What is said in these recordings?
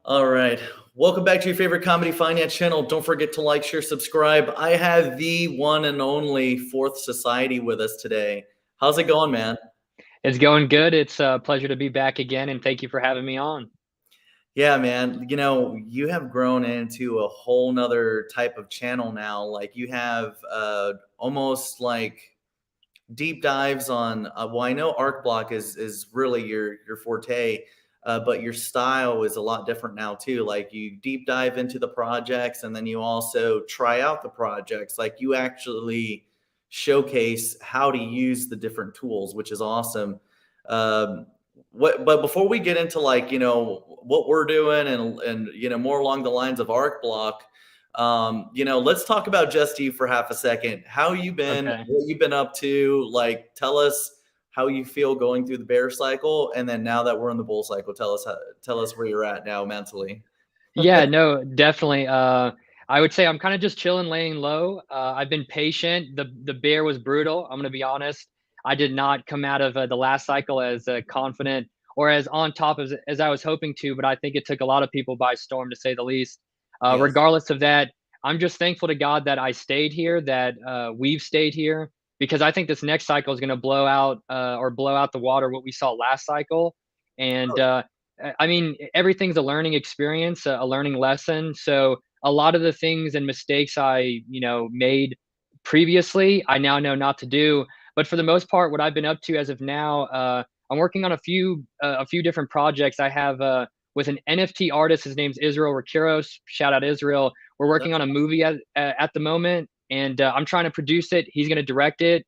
All right. Welcome back to your favorite comedy finance channel. Don't forget to like, share, subscribe. I have the one and only Fourth Society with us today. How's it going, man? It's going good. It's a pleasure to be back again, and thank you for having me on. Yeah, man. You have grown into a whole nother type of channel now. Like you have almost like deep dives on well, I know art block is really your forte, but your style is a lot different now too. Like you deep dive into the projects, and then you also try out the projects. Like you actually showcase how to use the different tools, which is awesome. But before we get into like what we're doing and more along the lines of art block, let's talk about Just You for half a second. How you been? Okay. What you've been up to? Like, tell us how you feel going through the bear cycle, and then now that we're in the bull cycle, tell us where you're at now mentally. Yeah, no, definitely. I would say I'm kind of just chilling, laying low. I've been patient. The bear was brutal. I'm gonna be honest. I did not come out of the last cycle as confident or as on top as I was hoping to, but I think it took a lot of people by storm, to say the least. Yes. Regardless of that, I'm just thankful to God that I stayed here, that we've stayed here, because I think this next cycle is going to blow out the water what we saw last cycle. And I mean, everything's a learning experience, a learning lesson. So a lot of the things and mistakes I made previously, I now know not to do. But for the most part, what I've been up to as of now, I'm working on a few different projects. I have with an NFT artist. His name's Israel Rakiros. Shout out Israel. We're working That's on a movie at the moment, and I'm trying to produce it. He's going to direct it,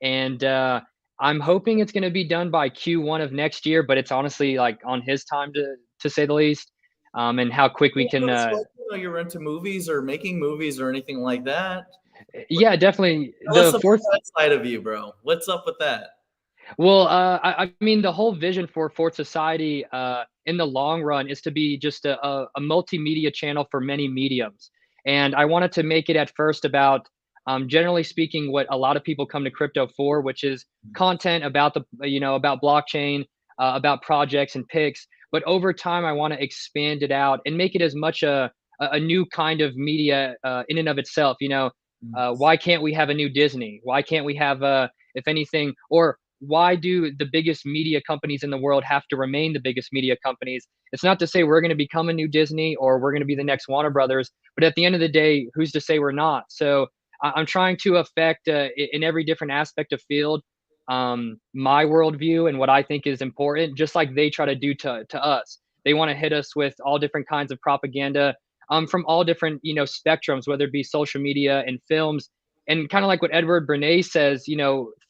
and I'm hoping it's going to be done by Q1 of next year. But it's honestly like on his time, to say the least, and how quick we cool. can. But it's like, you're into movies or making movies or anything like that. Yeah, definitely. Tell us The about fourth that side of you, bro. What's up with that? Well, I mean, the whole vision for Fourth Society in the long run is to be just a multimedia channel for many mediums. And I wanted to make it at first about, generally speaking, what a lot of people come to crypto for, which is content about about blockchain, about projects and picks. But over time, I want to expand it out and make it as much a new kind of media in and of itself. Why can't we have a new Disney? Why can't we have if anything, or why do the biggest media companies in the world have to remain the biggest media companies? It's not to say we're going to become a new Disney or we're going to be the next Warner Brothers, but at the end of the day, who's to say we're not? So I'm trying to affect in every different aspect of field my worldview and what I think is important, just like they try to do to us. They want to hit us with all different kinds of propaganda from all different spectrums, whether it be social media and films. And kind of like what Edward Bernays says,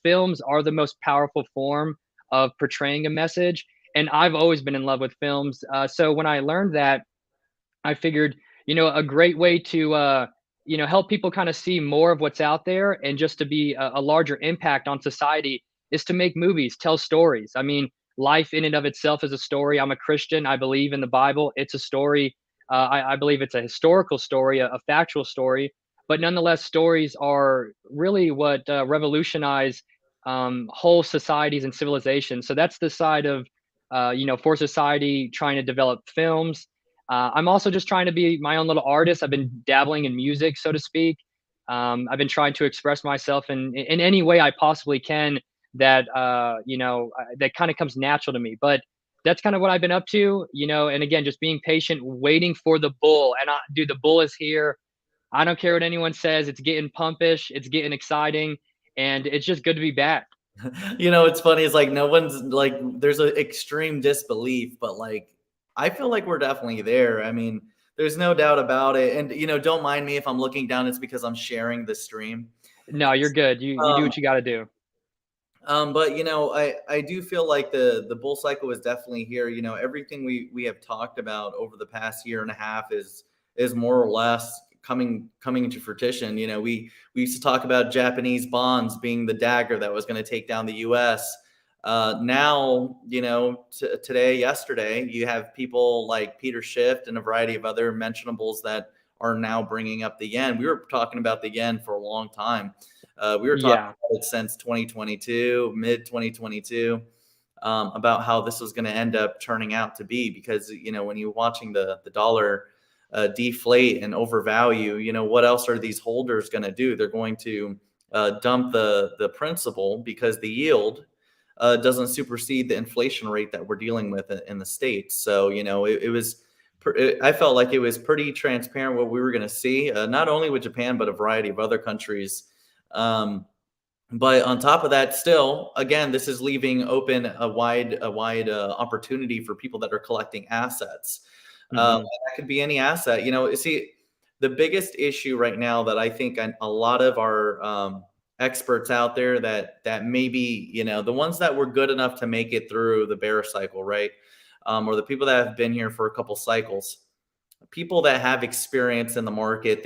films are the most powerful form of portraying a message. And I've always been in love with films. So when I learned that, I figured, a great way to, help people kind of see more of what's out there and just to be a larger impact on society is to make movies, tell stories. I mean, life in and of itself is a story. I'm a Christian. I believe in the Bible. It's a story. I believe it's a historical story, a factual story, but nonetheless, stories are really what revolutionize whole societies and civilizations. So that's the side of, for society trying to develop films. I'm also just trying to be my own little artist. I've been dabbling in music, so to speak. I've been trying to express myself in any way I possibly can that that kind of comes natural to me. But that's kind of what I've been up to, and again, just being patient, waiting for the bull. And dude, the bull is here. I don't care what anyone says. It's getting pumpish. It's getting exciting, and it's just good to be back. It's funny. It's like no one's like there's an extreme disbelief, but like I feel like we're definitely there. I mean, there's no doubt about it. And don't mind me if I'm looking down. It's because I'm sharing the stream. No, you're good. You do Um, what you got to do. but I do feel like the bull cycle is definitely here. Everything we have talked about over the past year and a half is more or less coming into fruition. We used to talk about Japanese bonds being the dagger that was going to take down the U.S. Now, today, yesterday, you have people like Peter Schiff and a variety of other mentionables that are now bringing up the yen. We were talking about the yen for a long time. We were talking Yeah. about it since 2022, mid 2022. about how this was going to end up turning out to be, because, you know, when you're watching the dollar deflate and overvalue, you know, what else are these holders going to do? They're going to dump the principal, because the yield doesn't supersede the inflation rate that we're dealing with in the States. So, you know, I felt like it was pretty transparent what we were going to see, not only with Japan, but a variety of other countries. But on top of that, still, again, this is leaving open a wide opportunity for people that are collecting assets. And that could be any asset. You know, see, the biggest issue right now that I think a lot of our experts out there that maybe, you know, the ones that were good enough to make it through the bear cycle, right? Or the people that have been here for a couple cycles, people that have experience in the market,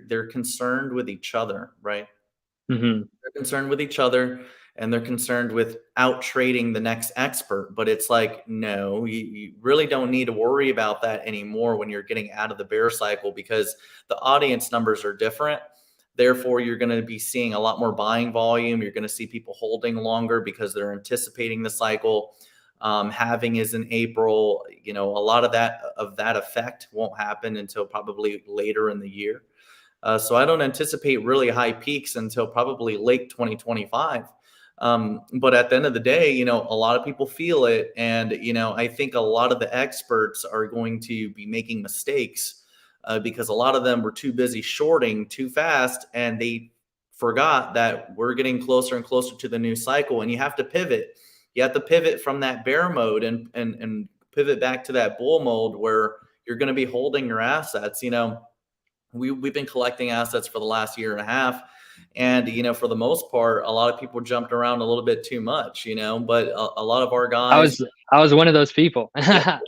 they're concerned with each other, right? They're concerned with each other, and they're concerned with out trading the next expert. But it's like, no, you really don't need to worry about that anymore when you're getting out of the bear cycle, because the audience numbers are different. Therefore, you're going to be seeing a lot more buying volume. You're going to see people holding longer because they're anticipating the cycle. Halving is in April. You know, a lot of that effect won't happen until probably later in the year. So I don't anticipate really high peaks until probably late 2025. But at the end of the day, you know, a lot of people feel it. And, you know, I think a lot of the experts are going to be making mistakes because a lot of them were too busy shorting too fast, and they forgot that we're getting closer and closer to the new cycle, and you have to pivot. You have to pivot from that bear mode and pivot back to that bull mode where you're going to be holding your assets. You know, we've been collecting assets for the last year and a half, and, you know, for the most part, a lot of people jumped around a little bit too much, you know, but a lot of our guys. I was one of those people. Yeah.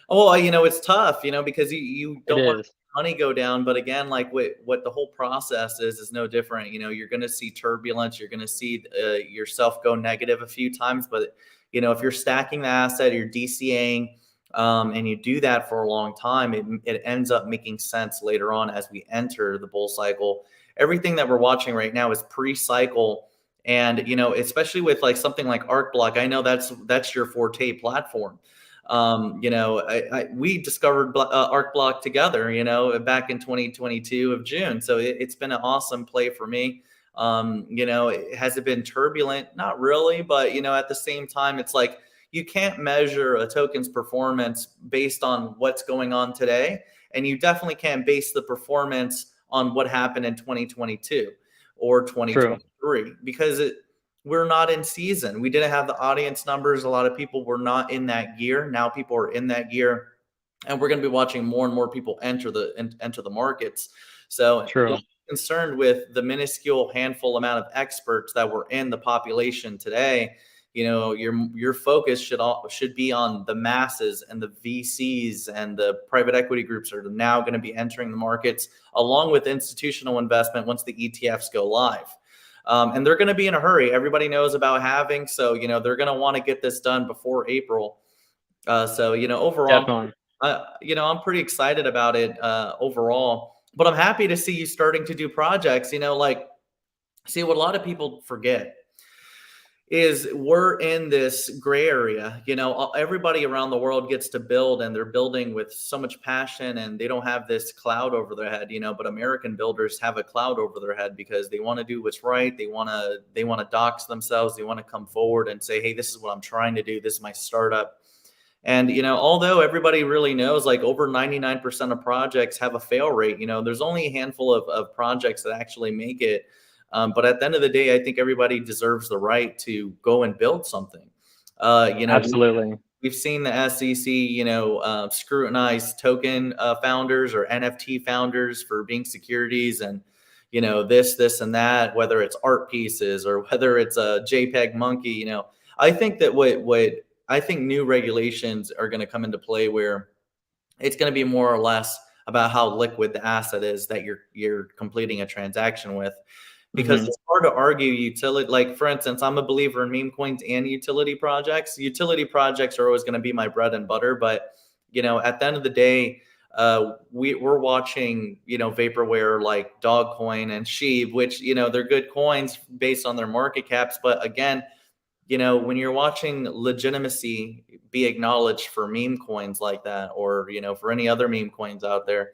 Well, you know, it's tough, you know, because you It don't want is. money go down. But again, like what the whole process is no different. You know, you're going to see turbulence. You're going to see yourself go negative a few times. But, you know, if you're stacking the asset, you're DCAing, and you do that for a long time, it ends up making sense later on as we enter the bull cycle. Everything that we're watching right now is pre-cycle. And, you know, especially with like something like ArcBlock, I know that's your forte platform. You know, we discovered ArcBlock together, you know, back in 2022 of June. So it's been an awesome play for me. You know, has it been turbulent? Not really, but, you know, at the same time, it's like you can't measure a token's performance based on what's going on today. And you definitely can't base the performance on what happened in 2022 or True. 2023 because we're not in season. We didn't have the audience numbers. A lot of people were not in that gear. Now people are in that gear, and we're going to be watching more and more people enter the markets. So True. concerned with the minuscule handful amount of experts that were in the population today. You know, your focus should be on the masses, and the VCs and the private equity groups are now going to be entering the markets along with institutional investment once the ETFs go live. And they're going to be in a hurry. Everybody knows about halving, so, you know, they're going to want to get this done before April. So, you know, overall, Definitely. you know, I'm pretty excited about it overall. But I'm happy to see you starting to do projects. You know, like, see, what a lot of people forget is we're in this gray area. You know, everybody around the world gets to build, and they're building with so much passion, and they don't have this cloud over their head, you know, but American builders have a cloud over their head because they want to do what's right. They want to dox themselves. They want to come forward and say, hey, this is what I'm trying to do. This is my startup. And, you know, although everybody really knows, like, over 99% of projects have a fail rate, you know, there's only a handful of projects that actually make it. But at the end of the day, I think everybody deserves the right to go and build something. You know, Absolutely. we've seen the SEC, you know, scrutinize token founders or NFT founders for being securities, and, you know, this and that, whether it's art pieces or whether it's a JPEG monkey. You know, I think that what I think new regulations are going to come into play where it's going to be more or less about how liquid the asset is that you're completing a transaction with. Because it's hard to argue utility. Like, for instance, I'm a believer in meme coins and utility projects. Utility projects are always going to be my bread and butter. But, you know, at the end of the day, we're watching, you know, vaporware like Dogcoin and Sheeb, which, you know, they're good coins based on their market caps. But again, you know, when you're watching legitimacy be acknowledged for meme coins like that, or, you know, for any other meme coins out there,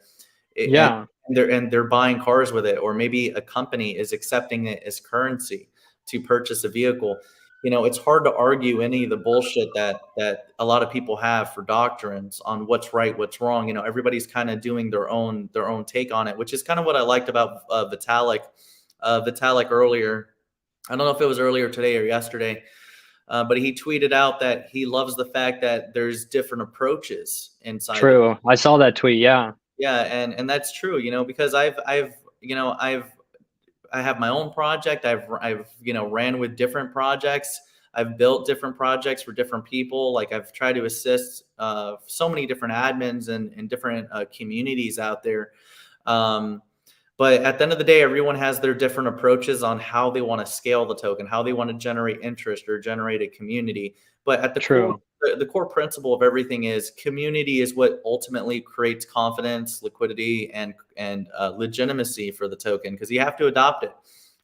and Yeah, they're buying cars with it, or maybe a company is accepting it as currency to purchase a vehicle. You know, it's hard to argue any of the bullshit that a lot of people have for doctrines on what's right, what's wrong. You know, everybody's kind of doing their own take on it, which is kind of what I liked about Vitalik earlier. I don't know if it was earlier today or yesterday, but he tweeted out that he loves the fact that there's different approaches inside the. true. I saw that tweet. Yeah, Yeah, and that's true, you know, because I have my own project. I've you know, ran with different projects. I've built different projects for different people. Like, I've tried to assist so many different admins and different communities out there. Um, but at the end of the day, everyone has their different approaches on how they want to scale the token, how they want to generate interest or generate a community. But at the core, true. the core principle of everything is community is what ultimately creates confidence, liquidity, and legitimacy for the token, because you have to adopt it.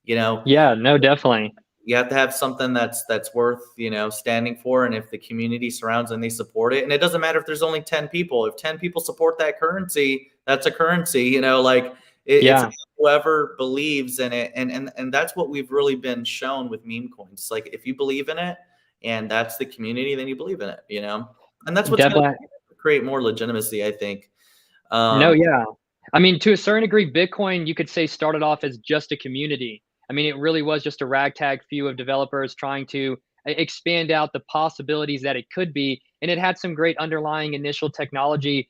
You know, Yeah, no, definitely. you have to have something that's worth, you know, standing for. And if the community surrounds and they support it, and it doesn't matter if there's only 10 people, if 10 people support that currency, that's a currency. You know, like it's Yeah, whoever believes in it. And that's what we've really been shown with meme coins. It's like, if you believe in it and that's the community, then you believe in it, you know. And that's what's going definitely. to create more legitimacy, I think. No, um yeah. I mean, to a certain degree, Bitcoin, you could say, started off as just a community. I mean, it really was just a ragtag few of developers trying to expand out the possibilities that it could be. And it had some great underlying initial technology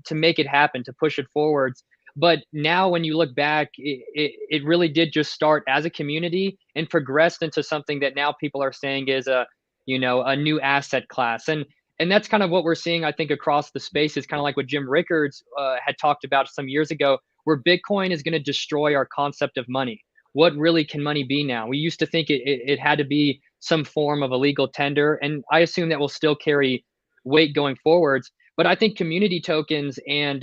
to make it happen, to push it forwards. But now, when you look back, it really did just start as a community and progressed into something that now people are saying is a, you know, a new asset class. And that's kind of what we're seeing, I think, across the space. Is kind of like what Jim Rickards had talked about some years ago, where Bitcoin is going to destroy our concept of money. What really can money be now? We used to think it had to be some form of a legal tender, and I assume that will still carry weight going forwards. But I think community tokens, and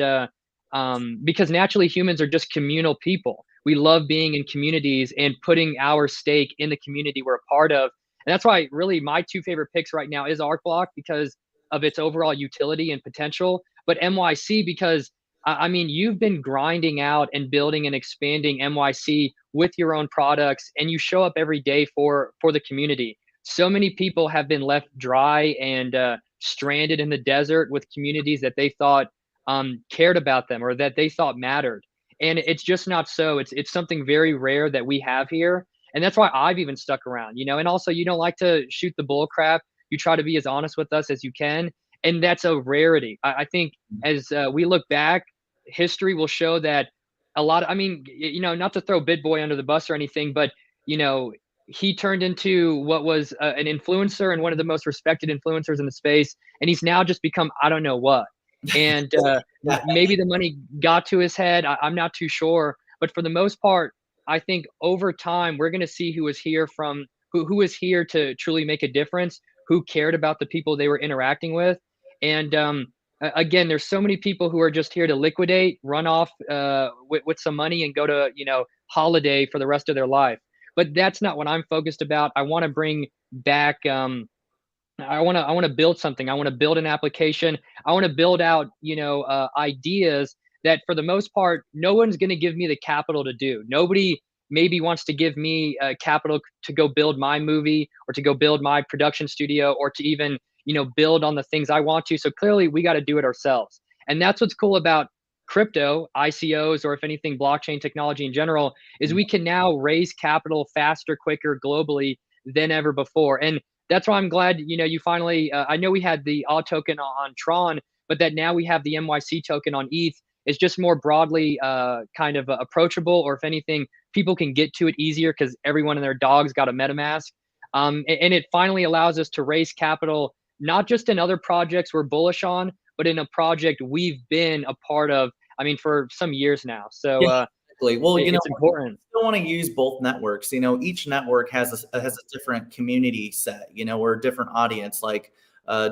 because naturally humans are just communal people. We love being in communities and putting our stake in the community we're a part of. And that's why really my two favorite picks right now is ArcBlock, because of its overall utility and potential, but MYC because I mean, you've been grinding out and building and expanding MYC with your own products, and you show up every day for the community. So many people have been left dry and stranded in the desert with communities that they thought cared about them or that they thought mattered, and it's just not so. It's something very rare that we have here, and that's why I've even stuck around. You know, and also you don't like to shoot the bull crap. You try to be as honest with us as you can, and that's a rarity. I think as we look back, history will show that a lot of, I mean, you know, not to throw BitBoy under the bus or anything, but you know, he turned into what was an influencer and one of the most respected influencers in the space, and he's now just become I don't know what. And maybe the money got to his head. I'm not too sure, but for the most part, I think over time we're going to see who is here from who is here to truly make a difference, who cared about the people they were interacting with. And again, there's so many people who are just here to liquidate, run off with some money and go to, you know, holiday for the rest of their life. But that's not what I'm focused about. I want to bring back I want to build something. I want to build an application. I want to build out, you know, ideas that for the most part, no one's going to give me the capital to do. Nobody maybe wants to give me capital to go build my movie or to go build my production studio or to even, you know, build on the things I want to. So clearly we got to do it ourselves. And that's what's cool about crypto, ICOs, or if anything, blockchain technology in general, is we can now raise capital faster, quicker, globally than ever before. And that's why I'm glad, you know, you finally, I know we had the AW token on Tron, but that now we have the MYC token on ETH is just more broadly kind of approachable, or if anything, people can get to it easier because everyone and their dog's got a MetaMask. And it finally allows us to raise capital, not just in other projects we're bullish on, but in a project we've been a part of, I mean, for some years now. So Yeah, exactly. Well, you know, it's important. still want to use both networks. You know, each network has a different community set, you know, or a different audience. Like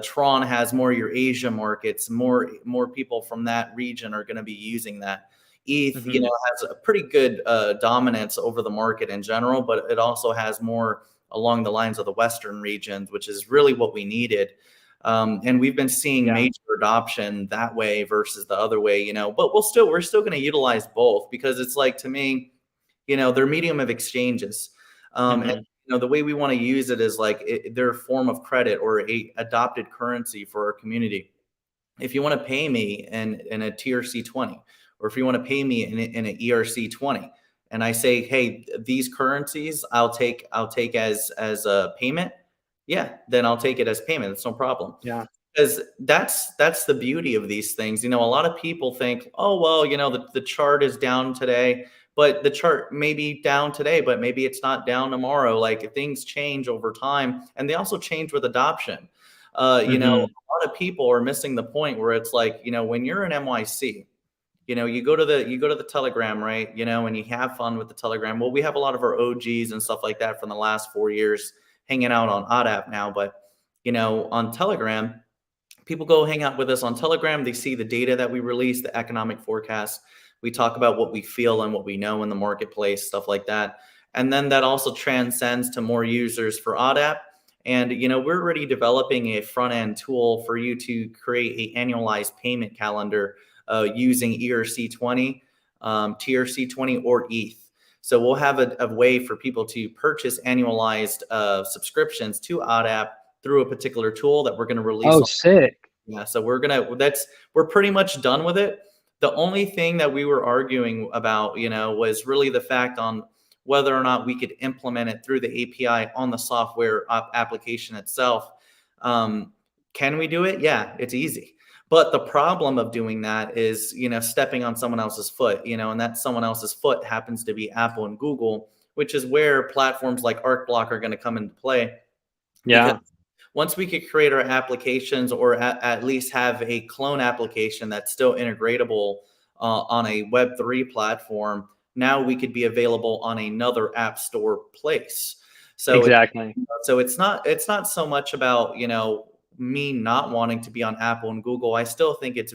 Tron has more your Asia markets, more people from that region are going to be using that. ETH, you Hmm. know, has a pretty good dominance over the market in general, but it also has more along the lines of the Western regions, which is really what we needed. And we've been seeing major adoption that way versus the other way, you know, but we're still going to utilize both, because it's like, to me, you know, they're medium of exchanges. And you know, the way we want to use it is like they're a form of credit or a adopted currency for our community. If you want to pay me in a TRC20, or if you want to pay me in an ERC20, and I say, hey, these currencies I'll take as a payment, yeah, then I'll take it as payment. It's no problem. Yeah. Because that's the beauty of these things. You know, a lot of people think, oh, well, you know, the chart is down today, but the chart may be down today, but maybe it's not down tomorrow. Like, things change over time, and they also change with adoption. You know, a lot of people are missing the point where it's like, you know, when you're in MYC, you know, you go to the Telegram, right? You know, and you have fun with the Telegram. Well, we have a lot of our OGs and stuff like that from the last 4 years hanging out on OddApp now, but you know, on Telegram, people go hang out with us on Telegram. They see the data that we release, the economic forecast. We talk about what we feel and what we know in the marketplace, stuff like that. And then that also transcends to more users for OddApp. And, you know, we're already developing a front end tool for you to create an annualized payment calendar using ERC20, TRC20, or ETH. So we'll have a way for people to purchase annualized subscriptions to OddApp through a particular tool that we're going to release. Oh, sick. Yeah. So we're pretty much done with it. The only thing that we were arguing about, you know, was really the fact on whether or not we could implement it through the API on the software application itself. Can we do it? Yeah, it's easy. But the problem of doing that is, you know, stepping on someone else's foot, you know, and that someone else's foot happens to be Apple and Google, which is where platforms like ArcBlock are going to come into play. Yeah. Because once we could create our applications, or at least have a clone application that's still integratable on a Web3 platform, now we could be available on another app store place. So exactly. It's not so much about, you know, me not wanting to be on Apple and Google. I still think it's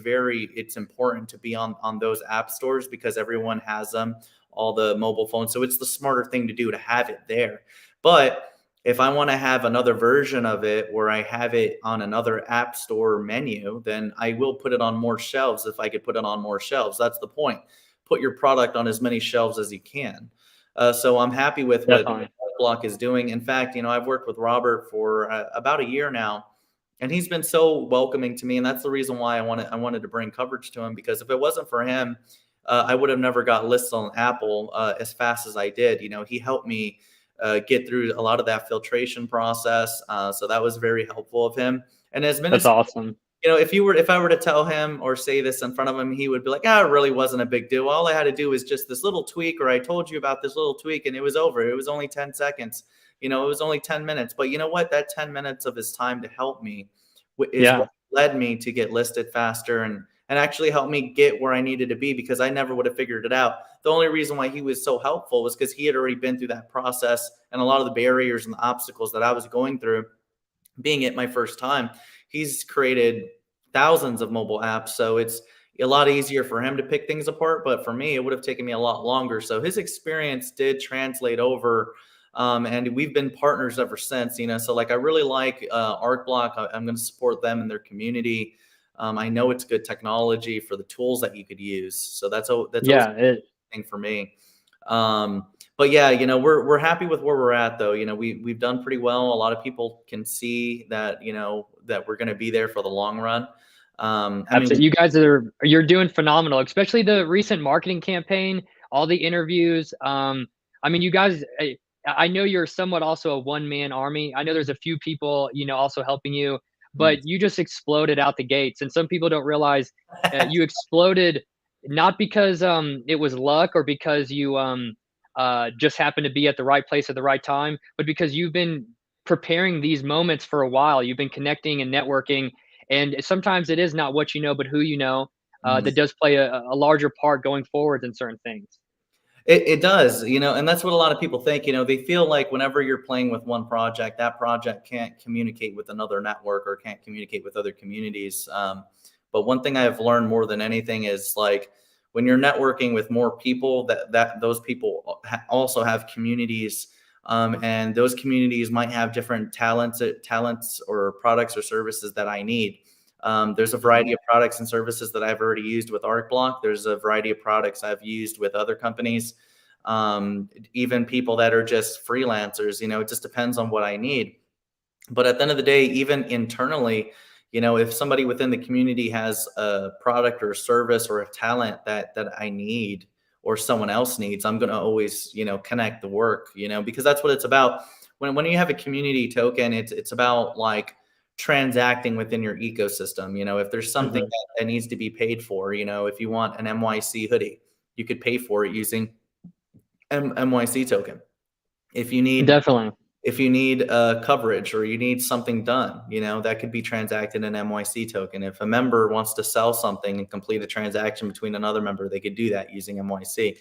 important to be on those app stores, because everyone has them, all the mobile phones. So it's the smarter thing to do to have it there. But if I want to have another version of it where I have it on another app store menu, then I will put it on more shelves if I could put it on more shelves. That's the point. Put your product on as many shelves as you can. So I'm happy with what Block is doing. In fact, you know, I've worked with Robert for about a year now, and he's been so welcoming to me. And that's the reason why I wanted to bring coverage to him, because if it wasn't for him, I would have never got listed on Apple as fast as I did. You know, he helped me get through a lot of that filtration process. So that was very helpful of him. And that's awesome. You know, if I were to tell him or say this in front of him, he would be like, it really wasn't a big deal. All I had to do was just this little tweak, or I told you about this little tweak, and it was over. It was only 10 seconds. You know, it was only 10 minutes. But you know what? That 10 minutes of his time to help me is what led me to get listed faster and actually helped me get where I needed to be, because I never would have figured it out. The only reason why he was so helpful was because he had already been through that process, and a lot of the barriers and the obstacles that I was going through, being it my first time. He's created thousands of mobile apps, so it's a lot easier for him to pick things apart. But for me, it would have taken me a lot longer. So his experience did translate over, and we've been partners ever since. You know, so like I really like ArcBlock. I'm going to support them and their community. I know it's good technology for the tools that you could use. So that's a thing for me. But yeah, you know, we're happy with where we're at, though. You know, we've done pretty well. A lot of people can see that, you know, that we're going to be there for the long run. Absolutely. You guys you're doing phenomenal, especially the recent marketing campaign, all the interviews. I mean, you guys, I know you're somewhat also a one-man army. I know there's a few people, you know, also helping you, but you just exploded out the gates. And some people don't realize you exploded not because it was luck, or because you just happened to be at the right place at the right time, but because you've been preparing these moments for a while. You've been connecting and networking. And sometimes it is not what you know, but who you know, that does play a larger part going forward in certain things. It does, you know, and that's what a lot of people think. You know, they feel like whenever you're playing with one project, that project can't communicate with another network or can't communicate with other communities. But one thing I've learned more than anything is, like, when you're networking with more people, that those people also have communities And those communities might have different talents or products or services that I need. There's a variety of products and services that I've already used with ArcBlock. There's a variety of products I've used with other companies, even people that are just freelancers. It just depends on what I need. But at the end of the day, even internally, if somebody within the community has a product or a service or a talent that I need or someone else needs, I'm going to always, connect the work, because that's what it's about. When you have a community token, it's about like transacting within your ecosystem. If there's something that needs to be paid for, if you want an MYC hoodie, you could pay for it using MYC token. If you need Definitely. coverage or you need something done, that could be transacted in MYC token. If a member wants to sell something and complete a transaction between another member, they could do that using MYC.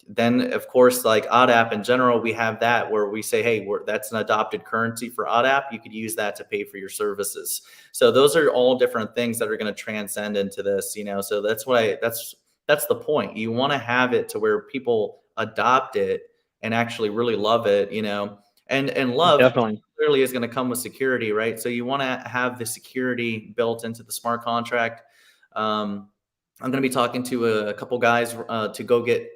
Then of course, like OddApp in general, we have that where we say, hey, that's an adopted currency for OddApp. You could use that to pay for your services. So those are all different things that are going to transcend into this, so that's that's the point. You want to have it to where people adopt it and actually really love it, and love Definitely. clearly is going to come with security, right? So you want to have the security built into the smart contract. I'm going to be talking to a couple guys to go get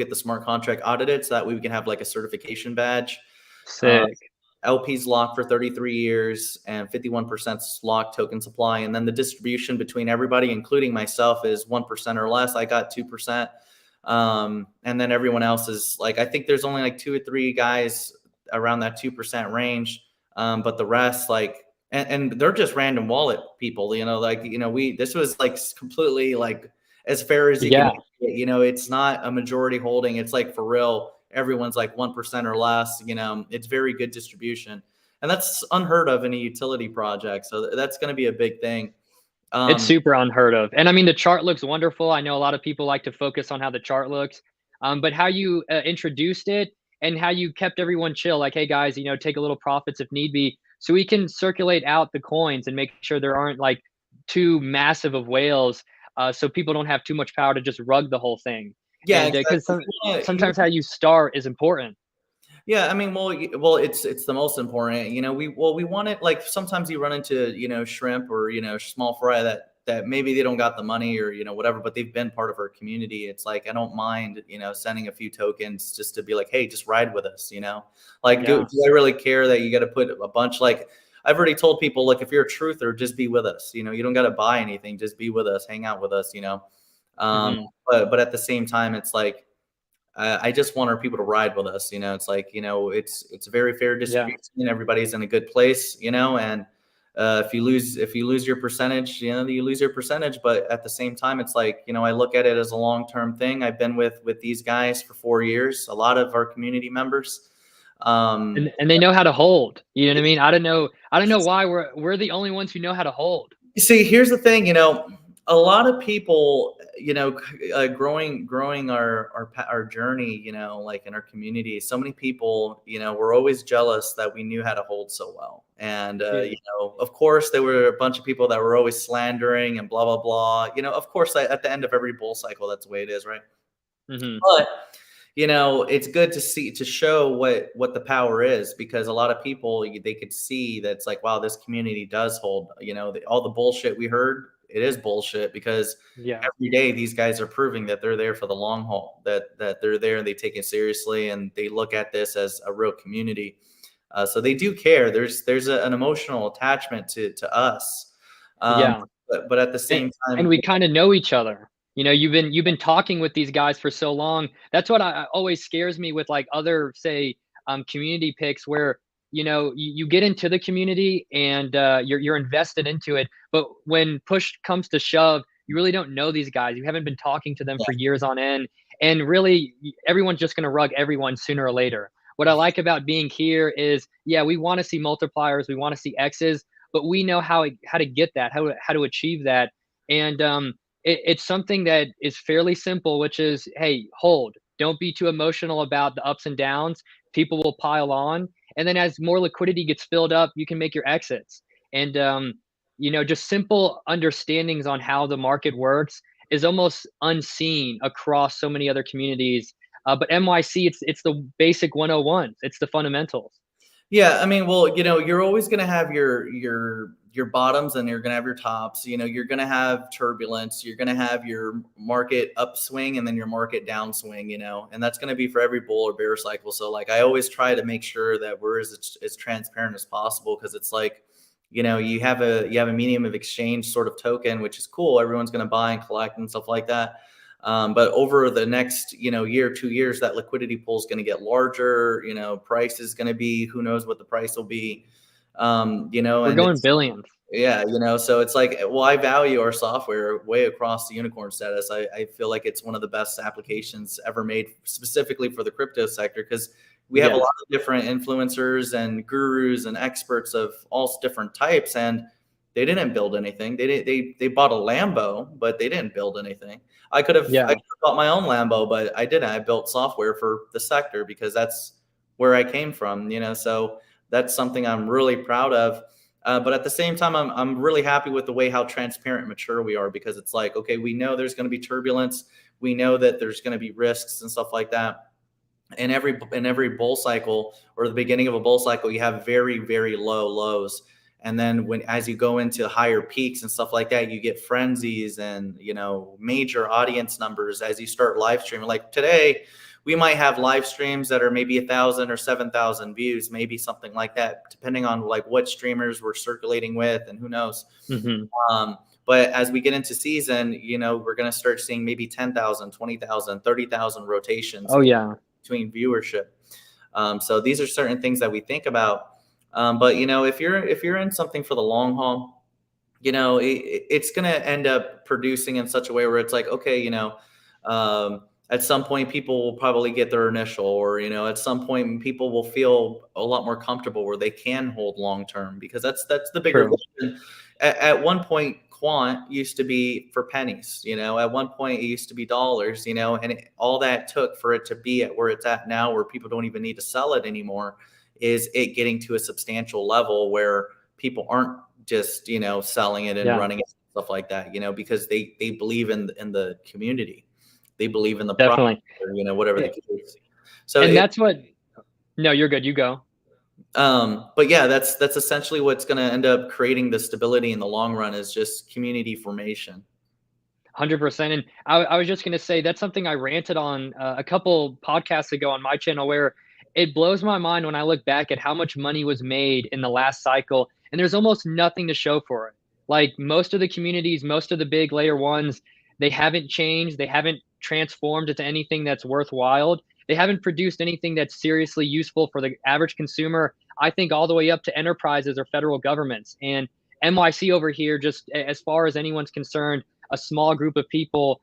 the smart contract audited so that we can have like a certification badge. Sick. LP's locked for 33 years and 51% locked token supply. And then the distribution between everybody, including myself, is 1% or less. I got 2%. And then everyone else is like, I think there's only like 2 or 3 guys around that 2% range. But the rest, like, and they're just random wallet people, this was like completely like as fair as you can get, it's not a majority holding. It's like for real. Everyone's like 1% or less, it's very good distribution, and that's unheard of in a utility project. So that's going to be a big thing. It's super unheard of. And I mean, the chart looks wonderful. I know a lot of people like to focus on how the chart looks, but how you introduced it and how you kept everyone chill, like, hey guys, take a little profits if need be, so we can circulate out the coins and make sure there aren't like too massive of whales, so people don't have too much power to just rug the whole thing. Yeah, And because sometimes how you start is important. Yeah, I mean, well, it's the most important. We want it, like sometimes you run into shrimp or small fry that maybe they don't got the money or whatever, but they've been part of our community. It's like I don't mind sending a few tokens just to be like, hey, just ride with us. Like do I really care that you got to put a bunch? Like I've already told people, like if you're a truther, just be with us. You don't got to buy anything, just be with us, hang out with us. But at the same time, it's like. I just want our people to ride with us. It's like, it's a very fair distribution and everybody's in a good place, and if you lose your percentage, you lose your percentage. But at the same time, it's like, I look at it as a long-term thing. I've been with these guys for 4 years, a lot of our community members. And they know how to hold, you know what I mean? I don't know why we're the only ones who know how to hold. You see, here's the thing, a lot of people, growing our journey, like in our community, so many people, were always jealous that we knew how to hold so well. And, of course, there were a bunch of people that were always slandering and blah, blah, blah. Of course, at the end of every bull cycle, that's the way it is, right? But, it's good to show what the power is, because a lot of people, they could see that it's like, wow, this community does hold, all the bullshit we heard. It is bullshit, because every day these guys are proving that they're there for the long haul, that they're there and they take it seriously and they look at this as a real community. So they do care. There's an emotional attachment to us. But at the same time, and we kind of know each other. You've been talking with these guys for so long. That's what always scares me with like other, say, community picks, where you get into the community and you're invested into it, but when push comes to shove, you really don't know these guys. You haven't been talking to them for years on end, and really everyone's just going to rug everyone sooner or later. What I like about being here is, we want to see multipliers, we want to see X's, but we know how to get that, how to achieve that. And it's something that is fairly simple, which is, hey, hold. Don't be too emotional about the ups and downs. People will pile on. And then as more liquidity gets filled up, you can make your exits. And, just simple understandings on how the market works is almost unseen across so many other communities. But MYC, it's the basic 101s. It's the fundamentals. Yeah, I mean, well, you're always going to have your bottoms and you're going to have your tops. You're going to have turbulence. You're going to have your market upswing and then your market downswing. And that's going to be for every bull or bear cycle. So like I always try to make sure that we're as transparent as possible, because it's like, you have a medium of exchange sort of token, which is cool. Everyone's going to buy and collect and stuff like that. But over the next, year, 2 years, that liquidity pool is going to get larger. Price is going to be, who knows what the price will be. We're going billions. Yeah, so it's like, well, I value our software way across the unicorn status. I feel like it's one of the best applications ever made specifically for the crypto sector, because we have a lot of different influencers and gurus and experts of all different types, and they didn't build anything. They bought a Lambo, but they didn't build anything. I could have bought my own Lambo, but I didn't. I built software for the sector because that's where I came from, so that's something I'm really proud of. But at the same time, I'm really happy with the way how transparent and mature we are, because it's like, okay, we know there's going to be turbulence. We know that there's going to be risks and stuff like that. In every bull cycle, or the beginning of a bull cycle, you have very, very low lows. And then as you go into higher peaks and stuff like that, you get frenzies and, major audience numbers as you start live streaming. Like today, we might have live streams that are maybe 1,000 or 7,000 views, maybe something like that, depending on like what streamers we're circulating with and who knows. But as we get into season, we're going to start seeing maybe 10,000, 20,000, 30,000 rotations. Oh yeah. Between viewership. So these are certain things that we think about. But if you're in something for the long haul, it's going to end up producing in such a way where it's like, okay, at some point people will probably get their initial, or, at some point people will feel a lot more comfortable where they can hold long-term, because that's the bigger vision. At one point, quant used to be for pennies, at one point it used to be dollars, and all that took for it to be at where it's at now, where people don't even need to sell it anymore, is it getting to a substantial level where people aren't just, selling it and running it and stuff like that, because they believe in the community. They believe in the product, or, whatever the case. So that's what, no, you're good. You go. But yeah, that's essentially what's going to end up creating the stability in the long run, is just community formation. 100%. And I was just going to say, that's something I ranted on a couple podcasts ago on my channel, where it blows my mind when I look back at how much money was made in the last cycle, and there's almost nothing to show for it. Like most of the communities, most of the big layer ones, they haven't changed. They haven't transformed into anything that's worthwhile. They haven't produced anything that's seriously useful for the average consumer, I think, all the way up to enterprises or federal governments. And MYC over here, just as far as anyone's concerned, a small group of people,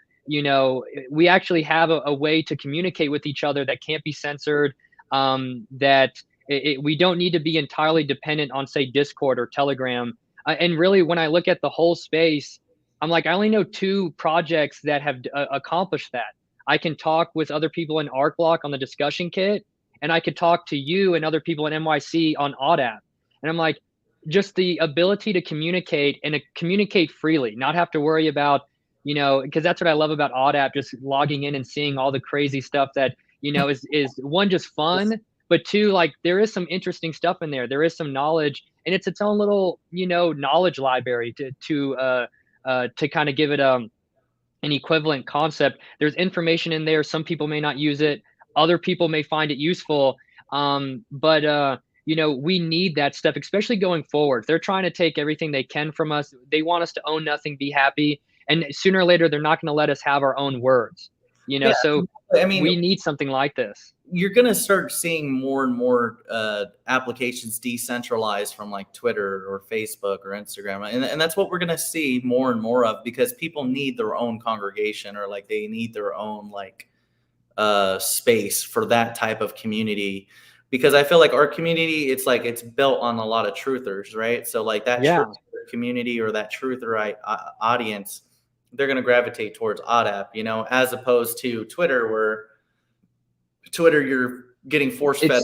we actually have a way to communicate with each other that can't be censored, that we don't need to be entirely dependent on, say, Discord or Telegram. And really, when I look at the whole space, I'm like, I only know 2 projects that have accomplished that. I can talk with other people in ArcBlock on the discussion kit, and I could talk to you and other people in MYC on ODAP. And I'm like, just the ability to communicate and to communicate freely, not have to worry about, because that's what I love about ODAP, just logging in and seeing all the crazy stuff that, is one, just fun, but 2, like there is some interesting stuff in there. There is some knowledge, and it's its own little, knowledge library to kind of give it an equivalent concept. There's information in there. Some people may not use it. Other people may find it useful. But we need that stuff, especially going forward. They're trying to take everything they can from us. They want us to own nothing, be happy. And sooner or later, they're not going to let us have our own words, so I mean, we need something like this. You're going to start seeing more and more applications decentralized from like Twitter or Facebook or Instagram. And that's what we're going to see more and more of, because people need their own congregation, or like they need their own like space for that type of community. Because I feel like our community, it's like it's built on a lot of truthers, right? So like that truther community or that truther audience, they're going to gravitate towards ODAP, as opposed to Twitter, where Twitter, you're getting force-fed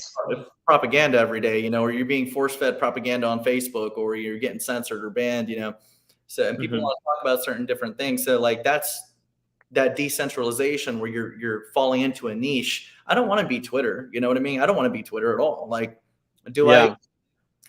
propaganda every day, or you're being force-fed propaganda on Facebook, or you're getting censored or banned, So, and people want to talk about certain different things. So like that's that decentralization where you're falling into a niche. I don't want to be Twitter. You know what I mean? I don't want to be Twitter at all. Like, do I? Yeah.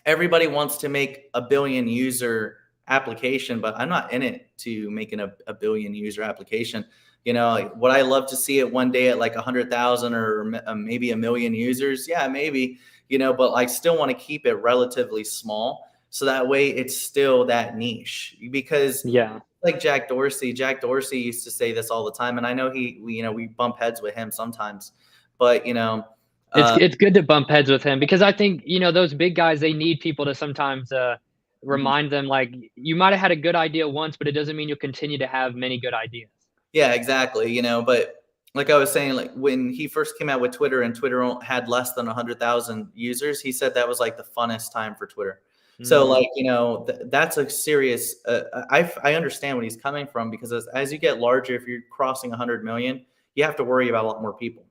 Everybody wants to make a billion user application, but I'm not in it to making a billion user application. You know, like, would I love to see it one day at like 100,000 or maybe a million users? Yeah, maybe, you know, but I still want to keep it relatively small. So that way it's still that niche, because Yeah. like Jack Dorsey used to say this all the time. And I know we bump heads with him sometimes, but It's good to bump heads with him, because I think, those big guys, they need people to sometimes remind them, like, you might have had a good idea once, but it doesn't mean you'll continue to have many good ideas. Yeah, exactly. But like I was saying, like when he first came out with Twitter and Twitter had less than 100,000 users, he said that was like the funnest time for Twitter. So Mm. like, that's a serious, I understand what he's coming from, because as you get larger, if you're crossing 100 million, you have to worry about a lot more people,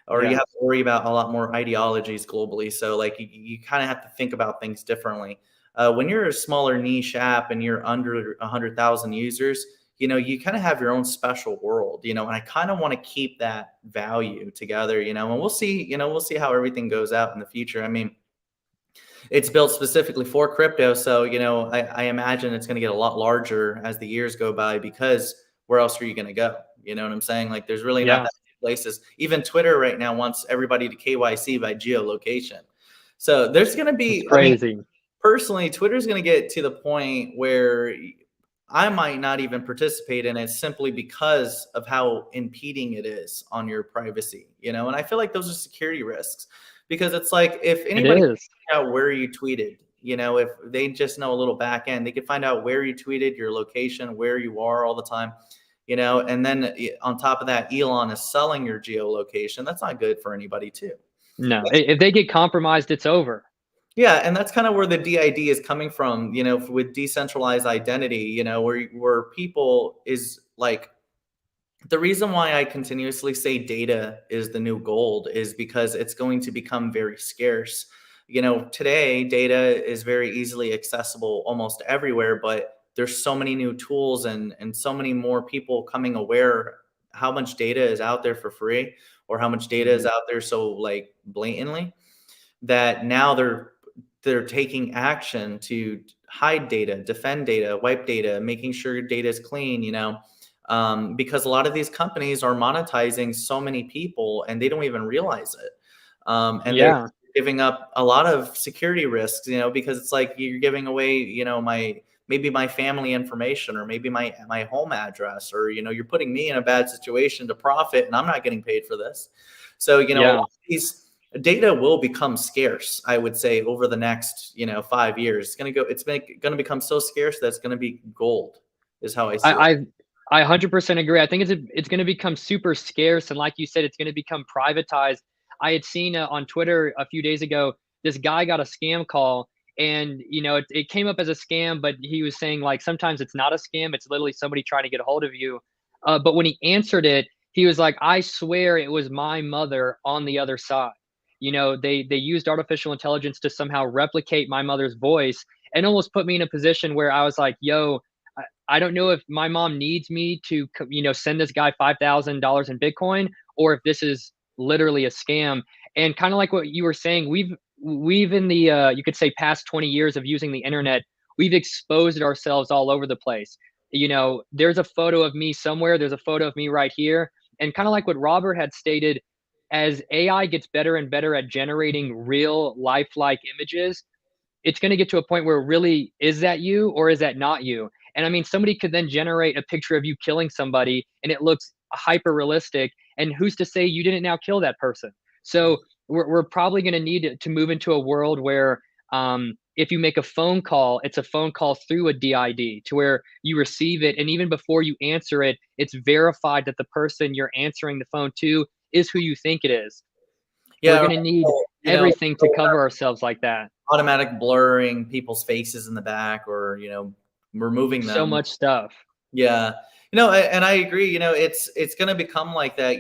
or you Yeah. have to worry about a lot more ideologies globally. So like you kind of have to think about things differently. When you're a smaller niche app and you're under 100,000 users, you kind of have your own special world, and I kind of want to keep that value together, and we'll see how everything goes out in the future. I mean, it's built specifically for crypto. So, I imagine it's going to get a lot larger as the years go by, because where else are you going to go? You know what I'm saying? Like, there's really not Yeah. that many places. Even Twitter right now wants everybody to KYC by geolocation. So there's going to It's be, I mean, crazy. personally, Twitter's going to get to the point where I might not even participate in it, simply because of how impeding it is on your privacy, and I feel like those are security risks, because it's like, if It anybody is. out where you tweeted, if they just know a little back end, they could find out where you tweeted, your location, where you are all the time, and then on top of that, Elon is selling your geolocation. That's not good for anybody too. No. If they get compromised, it's over. Yeah, and that's kind of where the DID is coming from, with decentralized identity, where people is like, the reason why I continuously say data is the new gold is because it's going to become very scarce. Today data is very easily accessible almost everywhere, but there's so many new tools and so many more people coming aware how much data is out there for free, or how much data is Mhm. out there so like blatantly, that now they're taking action to hide data, defend data, wipe data, making sure your data is clean, because a lot of these companies are monetizing so many people and they don't even realize it. And they're Yeah. giving up a lot of security risks, because it's like you're giving away, maybe my family information, or maybe my home address, or, you're putting me in a bad situation to profit, and I'm not getting paid for this. So, a lot Yeah. of these data will become scarce, I would say, over the next 5 years. It's going to become so scarce that it's going to be gold, is how I see it. I I I 100% agree. I think it's going to become super scarce, and like you said, it's going to become privatized. I had seen on Twitter a few days ago, this guy got a scam call, and it came up as a scam, but he was saying, like, sometimes it's not a scam; it's literally somebody trying to get a hold of you. But when he answered it, he was like, "I swear it was my mother on the other side." They used artificial intelligence to somehow replicate my mother's voice, and almost put me in a position where I was like, "Yo." I don't know if my mom needs me to, send this guy $5,000 in Bitcoin, or if this is literally a scam. And kind of like what you were saying, we've in the you could say past 20 years of using the internet, we've exposed ourselves all over the place. There's a photo of me somewhere, there's a photo of me right here, and kind of like what Robert had stated, as AI gets better and better at generating real lifelike images, it's going to get to a point where really, is that you or is that not you? And I mean, somebody could then generate a picture of you killing somebody and it looks hyper realistic. And who's to say you didn't now kill that person? So we're probably going to need to move into a world where if you make a phone call, it's a phone call through a DID to where you receive it. And even before you answer it, it's verified that the person you're answering the phone to is who you think it is. We're Yeah, going to need or, everything to cover ourselves like that. automatic blurring people's faces in the back, or removing So them. much stuff. Yeah, and I agree. It's going to become like that.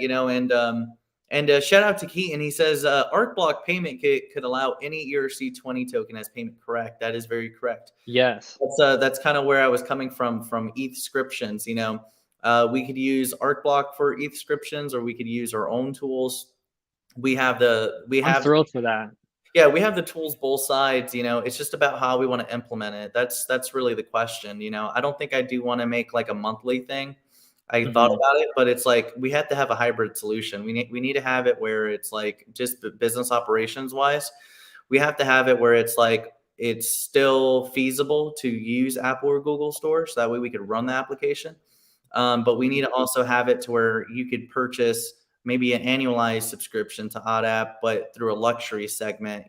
And shout out to Keaton. He says Arc Block payment could allow any ERC20 token as payment. Correct. That is very correct. Yes. That's kind of where I was coming from ETH subscriptions. We could use ArcBlock for ETH subscriptions, or we could use our own tools. I'm thrilled for that. Yeah, we have the tools both sides. It's just about how we want to implement it. That's really the question. I don't think I do want to make like a monthly thing. I thought about it, but it's like we have to have a hybrid solution. We need to have it where it's like just business operations wise. We have to have it where it's like it's still feasible to use Apple or Google Store, so that way we could run the application. But we need to also have it to where you could purchase maybe an annualized subscription to OddApp, but through a luxury segment.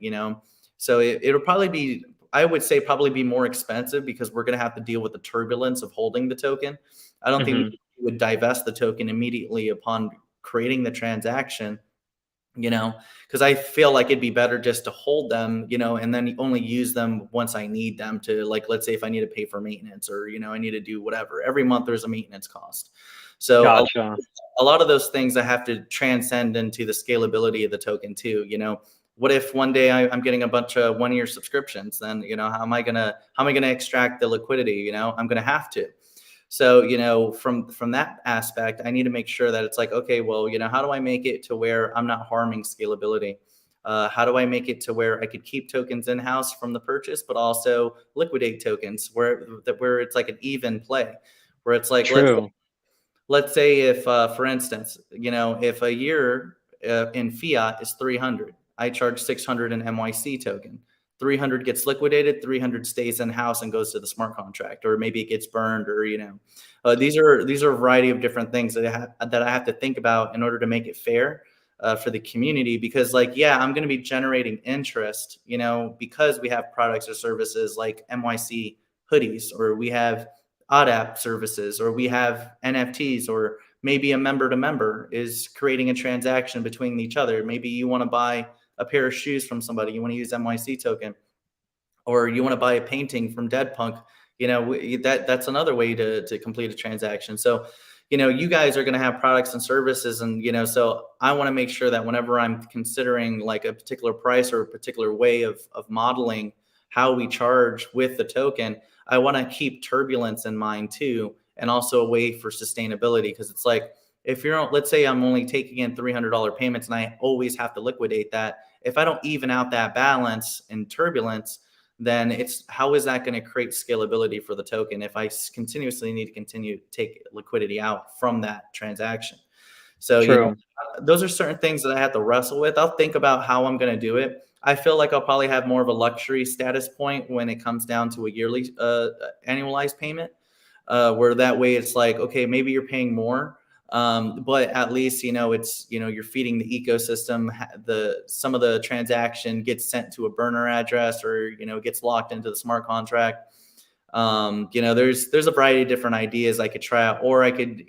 So it'll probably be, I would say, probably be more expensive because we're going to have to deal with the turbulence of holding the token. I don't think we would divest the token immediately upon creating the transaction, because I feel like it'd be better just to hold them, and then only use them once I need them to, like, let's say if I need to pay for maintenance or, I need to do whatever. Every month there's a maintenance cost. So Gotcha. a lot of those things I have to transcend into the scalability of the token too. What if one day I'm getting a bunch of 1-year subscriptions? Then, how am I gonna extract the liquidity? I'm gonna have to. So, from that aspect, I need to make sure that it's like, okay, well, how do I make it to where I'm not harming scalability? How do I make it to where I could keep tokens in-house from the purchase, but also liquidate tokens where it's like an even play, where it's like, True. let's say if, for instance, if a year in fiat is 300, I charge 600 in MYC token. 300 gets liquidated, 300 stays in house and goes to the smart contract, or maybe it gets burned, or these are a variety of different things that I have to think about in order to make it fair for the community. Because, like, yeah, I'm going to be generating interest, because we have products or services like MYC hoodies, or we have OddApp services, or we have NFTs, or maybe a member to member is creating a transaction between each other. Maybe you want to buy a pair of shoes from somebody, you want to use MYC token, or you want to buy a painting from Dead Punk, that's another way to complete a transaction. So, you guys are going to have products and services, and, so I want to make sure that whenever I'm considering like a particular price or a particular way of modeling how we charge with the token, I want to keep turbulence in mind too, and also a way for sustainability. Because it's like, if let's say I'm only taking in $300 payments and I always have to liquidate that, if I don't even out that balance in turbulence, then how is that going to create scalability for the token if I continuously need to continue to take liquidity out from that transaction? So, True. those are certain things that I have to wrestle with. I'll think about how I'm going to do it. I feel like I'll probably have more of a luxury status point when it comes down to a yearly annualized payment, where that way it's like, okay, maybe you're paying more, but at least, it's, you're feeding the ecosystem. Some of the transaction gets sent to a burner address, or, gets locked into the smart contract. There's a variety of different ideas I could try out, or I could,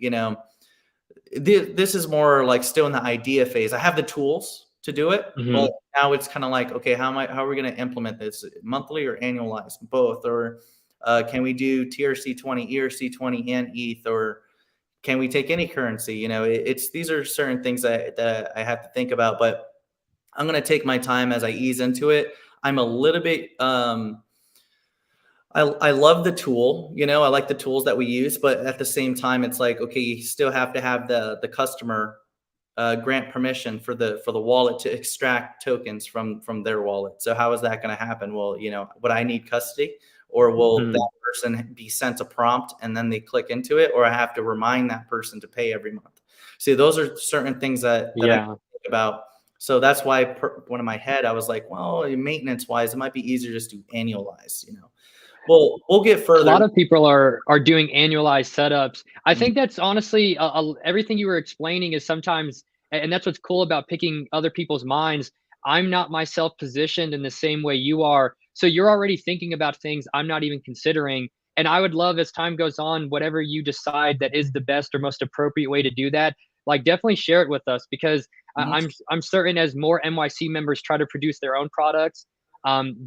this is more like still in the idea phase. I have the tools to do it, but now it's kind of like, okay, how are we going to implement this? Monthly or annualized? Both? Or can we do TRC20, ERC20, and ETH? Or can we take any currency? These are certain things that I have to think about, but I'm going to take my time as I ease into it. I'm a little bit, I love the tool, I like the tools that we use, but at the same time, it's like, okay, you still have to have the customer grant permission for the wallet to extract tokens from their wallet. So how is that going to happen? Well, would I need custody, or will that person be sent a prompt and then they click into it, or I have to remind that person to pay every month? See, those are certain things that I think about. So that's why one in my head, I was like, well, maintenance wise, it might be easier just to annualize, We'll get further. A lot of people are doing annualized setups. I think that's honestly everything you were explaining is sometimes, and that's what's cool about picking other people's minds. I'm not myself positioned in the same way you are. So you're already thinking about things I'm not even considering. And I would love, as time goes on, whatever you decide that is the best or most appropriate way to do that, like, definitely share it with us, because I'm certain as more MYC members try to produce their own products,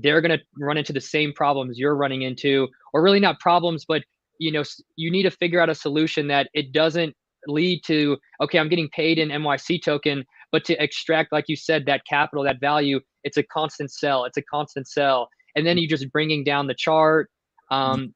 they're going to run into the same problems you're running into, or really not problems, but you need to figure out a solution that it doesn't lead to, okay, I'm getting paid in MYC token, but to extract, like you said, that capital, that value, it's a constant sell. And then you just bringing down the chart.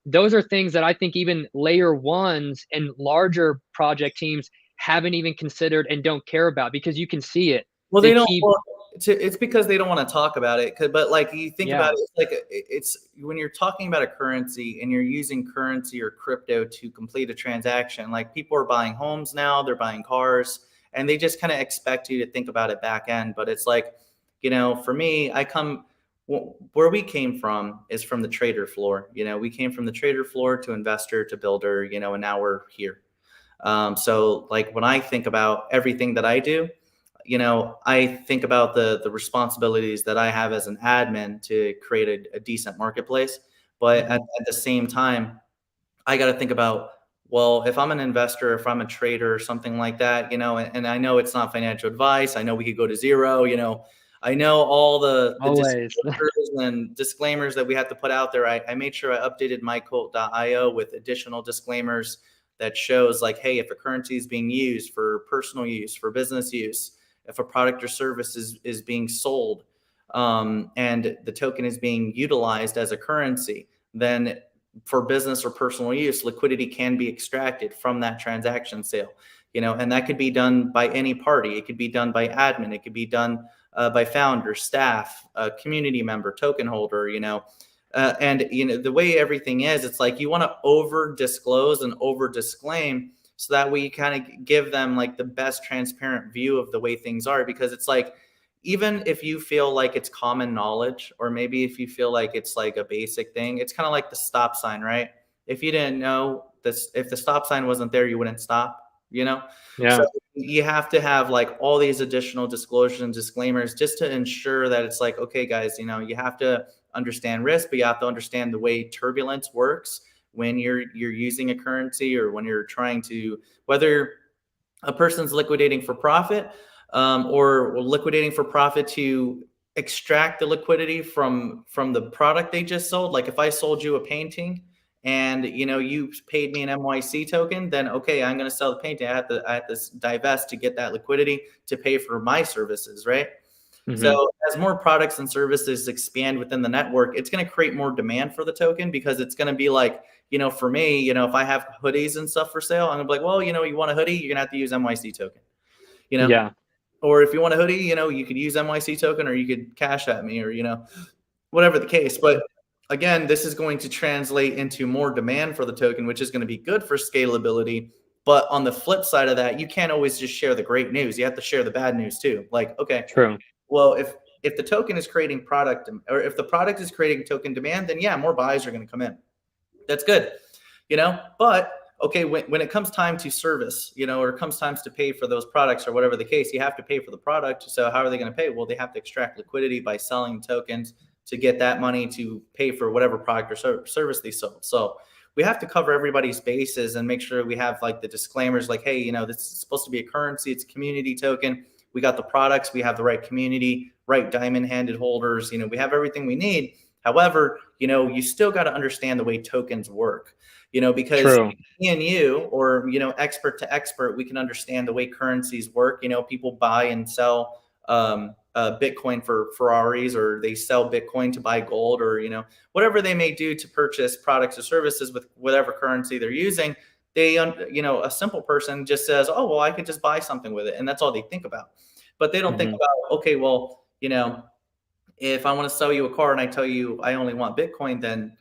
Those are things that I think even layer ones and larger project teams haven't even considered and don't care about, because you can see it. Well, They they don't. keep, Well, it's because they don't want to talk about it. But like you think yeah, about it, it's like it's when you're talking about a currency and you're using currency or crypto to complete a transaction. Like people are buying homes now, they're buying cars, and they just kind of expect you to think about it back end. But it's like, for me, where we came from is from the trader floor. We came from the trader floor to investor to builder. And now we're here. So like when I think about everything that I do, I think about the responsibilities that I have as an admin to create a decent marketplace. But at the same time, I got to think about, well, if I'm an investor, if I'm a trader or something like that, and I know it's not financial advice. I know we could go to zero, I know all the always. disclosures and disclaimers that we have to put out there. I made sure I updated mycult.io with additional disclaimers that shows like, hey, if a currency is being used for personal use, for business use, if a product or service is being sold, and the token is being utilized as a currency, then for business or personal use, liquidity can be extracted from that transaction sale. And that could be done by any party. It could be done by admin. It could be done by founder, staff, community member, token holder. And the way everything is, it's like you want to over disclose and over disclaim, so that way you kind of give them like the best transparent view of the way things are. Because it's like, even if you feel like it's common knowledge, or maybe if you feel like it's like a basic thing, it's kind of like the stop sign, right? If you didn't know this, if the stop sign wasn't there, you wouldn't stop, Yeah, So you have to have like all these additional disclosures and disclaimers just to ensure that it's like, okay, guys, you have to understand risk, but you have to understand the way turbulence works when you're using a currency, or when you're trying to, whether a person's liquidating for profit, or liquidating for profit to extract the liquidity from the product they just sold. Like if I sold you a painting and you paid me an MYC token, then okay, I'm going to sell the painting. I have to divest to get that liquidity to pay for my services, right? So as more products and services expand within the network, it's going to create more demand for the token, because it's going to be like, for me, if I have hoodies and stuff for sale, I'm gonna be like, well, you want a hoodie, you're gonna have to use MYC token, yeah, or if you want a hoodie, you could use MYC token, or you could cash at me, or, whatever the case. But again, this is going to translate into more demand for the token, which is going to be good for scalability. But on the flip side of that, you can't always just share the great news. You have to share the bad news too. Like, okay, true. well, if the token is creating product, or if the product is creating token demand, then yeah, more buyers are going to come in. That's good, but okay, when it comes time to service, or it comes times to pay for those products or whatever the case, you have to pay for the product. So how are they going to pay? Well, they have to extract liquidity by selling tokens to get that money to pay for whatever product or service they sold. So we have to cover everybody's bases and make sure we have like the disclaimers, like, hey, this is supposed to be a currency. It's a community token. We got the products. We have the right community, right diamond handed holders. We have everything we need. However, you still got to understand the way tokens work, because True. me and you, or, expert to expert, we can understand the way currencies work. People buy and sell Bitcoin for Ferraris, or they sell Bitcoin to buy gold, or, whatever they may do to purchase products or services with whatever currency they're using. They, a simple person just says, oh, well, I could just buy something with it. And that's all they think about. But they don't think about, okay, well, if I want to sell you a car and I tell you I only want Bitcoin, then,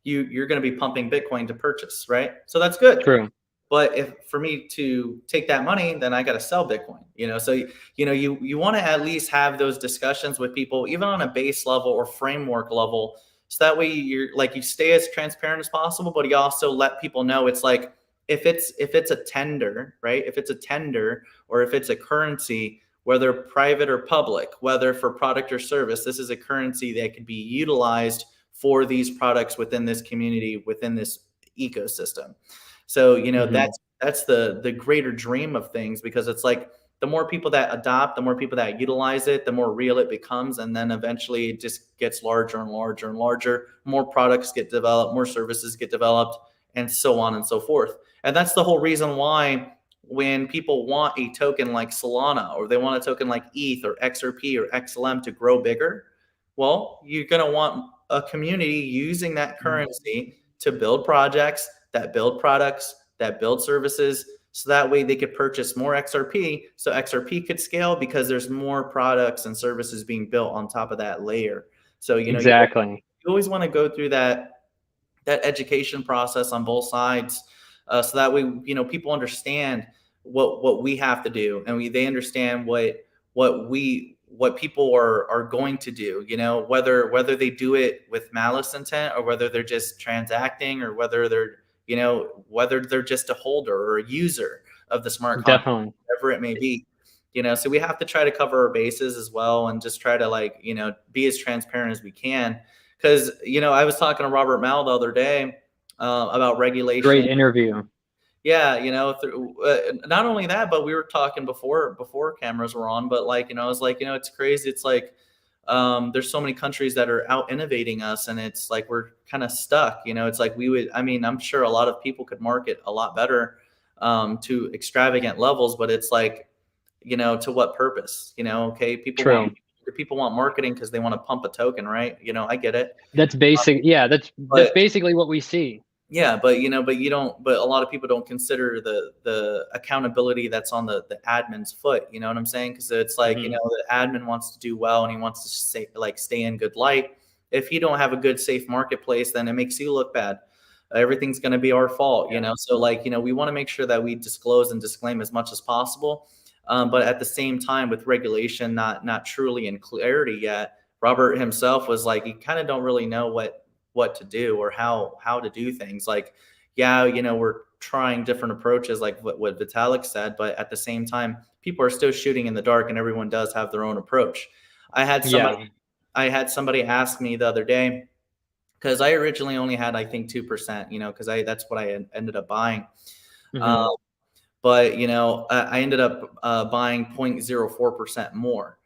you're going to be pumping Bitcoin to purchase, right? So that's good. True. But if for me to take that money, then I got to sell Bitcoin, so, you want to at least have those discussions with people, even on a base level or framework level. So that way you stay as transparent as possible, but you also let people know it's like, if it's a tender, right? If it's a tender, or if it's a currency, whether private or public, whether for product or service, this is a currency that can be utilized for these products within this community, within this ecosystem. So, that's the greater dream of things, because it's like the more people that adopt, the more people that utilize it, the more real it becomes. And then eventually it just gets larger and larger and larger. More products get developed, more services get developed, and so on and so forth. And that's the whole reason why, when people want a token like Solana, or they want a token like ETH or XRP or XLM to grow bigger, well, you're going to want a community using that currency to build projects, that build products, that build services, so that way they could purchase more XRP, so XRP could scale because there's more products and services being built on top of that layer. So, you know, Exactly. you always want to go through that education process on both sides, so that way, you know, people understand what we have to do, and they understand what people are going to do, you know, whether they do it with malice intent, or whether they're just transacting, or whether they're, you know, whether they're just a holder or a user of the smart contract, Definitely. whatever it may be. You know, so we have to try to cover our bases as well, and just try to, like, you know, be as transparent as we can. Because, you know, I was talking to Robert Mal the other day about regulation. Great interview. Yeah, you know, not only that, but we were talking before cameras were on. But, like, you know, I was like, you know, it's crazy. It's like, there's so many countries that are out innovating us, and it's like we're kind of stuck. You know, it's like I mean, I'm sure a lot of people could market a lot better to extravagant levels, but it's like, you know, to what purpose? You know, okay, True. people want marketing because they want to pump a token, right? You know, I get it. That's basic. Yeah, that's But basically what we see. yeah, but, you know, but a lot of people don't consider the accountability that's on the admin's foot. You know what I'm saying? Because it's like, you know, the admin wants to do well, and he wants to stay in good light. If you don't have a good, safe marketplace, then it makes you look bad. Everything's going to be our fault, you know? So, like, you know, we want to make sure that we disclose and disclaim as much as possible. But at the same time, with regulation not truly in clarity yet, Robert himself was like, you kind of don't really know what to do, or how to do things. Like, yeah, you know, we're trying different approaches, like what Vitalik said, but at the same time, people are still shooting in the dark, and everyone does have their own approach. I had somebody Yeah. I had somebody ask me the other day, because I originally only had, I think, 2%, you know, because that's what I ended up buying. hmm Um, but, you know, I ended up buying 0.04% more.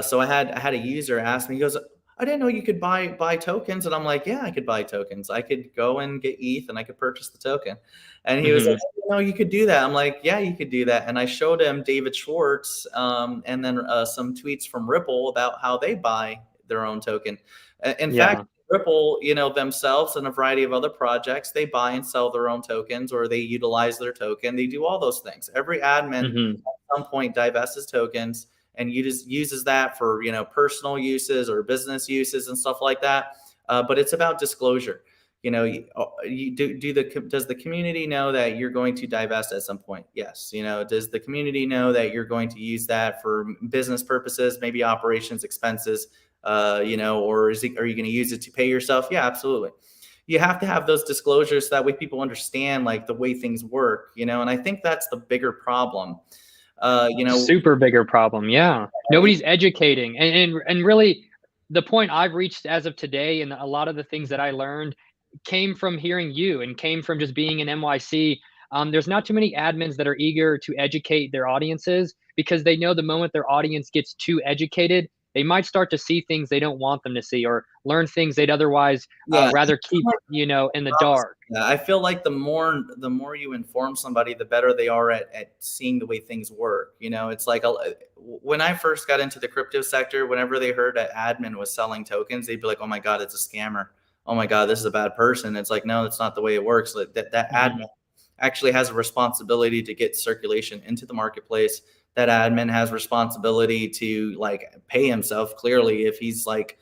So I had a user ask me, he goes, I didn't know you could buy tokens. And I'm like, yeah, I could buy tokens. I could go and get ETH, and I could purchase the token. And he was like, hmm I didn't know you could do that. I'm like, yeah, you could do that. And I showed him David Schwartz, and then some tweets from Ripple about how they buy their own token. In fact, Yeah. Ripple, you know, themselves and a variety of other projects, they buy and sell their own tokens, or they utilize their token. They do all those things. Every admin hmm at some point divests his tokens and uses that for, you know, personal uses or business uses and stuff like that. But it's about disclosure. You know, does the community know that you're going to divest at some point? Yes. You know, does the community know that you're going to use that for business purposes, maybe operations expenses? You know, or are you going to use it to pay yourself? Yeah, absolutely. You have to have those disclosures so that way people understand, like, the way things work, you know, and I think that's the bigger problem. You know, Super bigger problem. Yeah. Nobody's educating. And really the point I've reached as of today, and a lot of the things that I learned came from hearing you and came from just being in MYC. There's not too many admins that are eager to educate their audiences, because they know the moment their audience gets too educated, they might start to see things they don't want them to see, or learn things they'd otherwise yeah, rather keep, you know, in the dark. yeah, I feel like the more you inform somebody, the better they are at seeing the way things work. You know, it's like when I first got into the crypto sector, whenever they heard an admin was selling tokens, they'd be like, "Oh my God, it's a scammer. Oh my God, this is a bad person." It's like, no, that's not the way it works. Like, that admin hmm actually has a responsibility to get circulation into the marketplace. That admin has responsibility to, like, pay himself clearly if he's, like,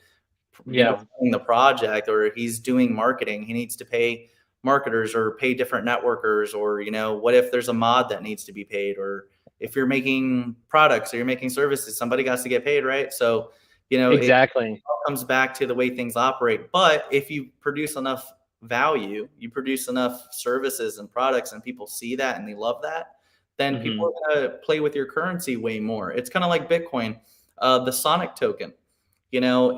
you know, Yeah. running the project, or he's doing marketing. He needs to pay marketers, or pay different networkers, or, you know, what if there's a mod that needs to be paid, or if you're making products or you're making services, somebody got to get paid, right? So, you know, it Exactly. all comes back to the way things operate. But if you produce enough value, you produce enough services and products, and people see that and they love that, then people hmm are going to play with your currency way more. It's kind of like Bitcoin, the Sonic token. You know, Yeah.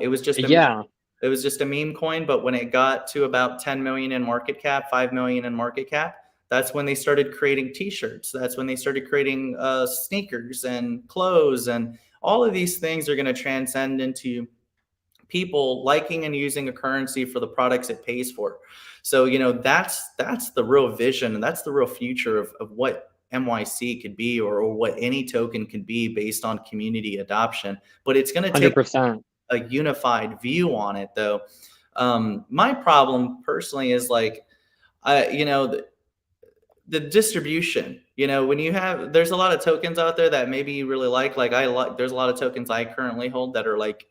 it was just a meme coin, but when it got to about 10 million in market cap, 5 million in market cap, that's when they started creating t-shirts. That's when they started creating sneakers and clothes, and all of these things are going to transcend into people liking and using a currency for the products it pays for. So, you know, that's the real vision, and that's the real future of what MYC could be, or what any token could be based on community adoption. But it's going to take 100%. a unified view on it, though. My problem personally is like, the distribution, when you have, there's a lot of tokens out there that maybe you really like there's a lot of tokens I currently hold that are like,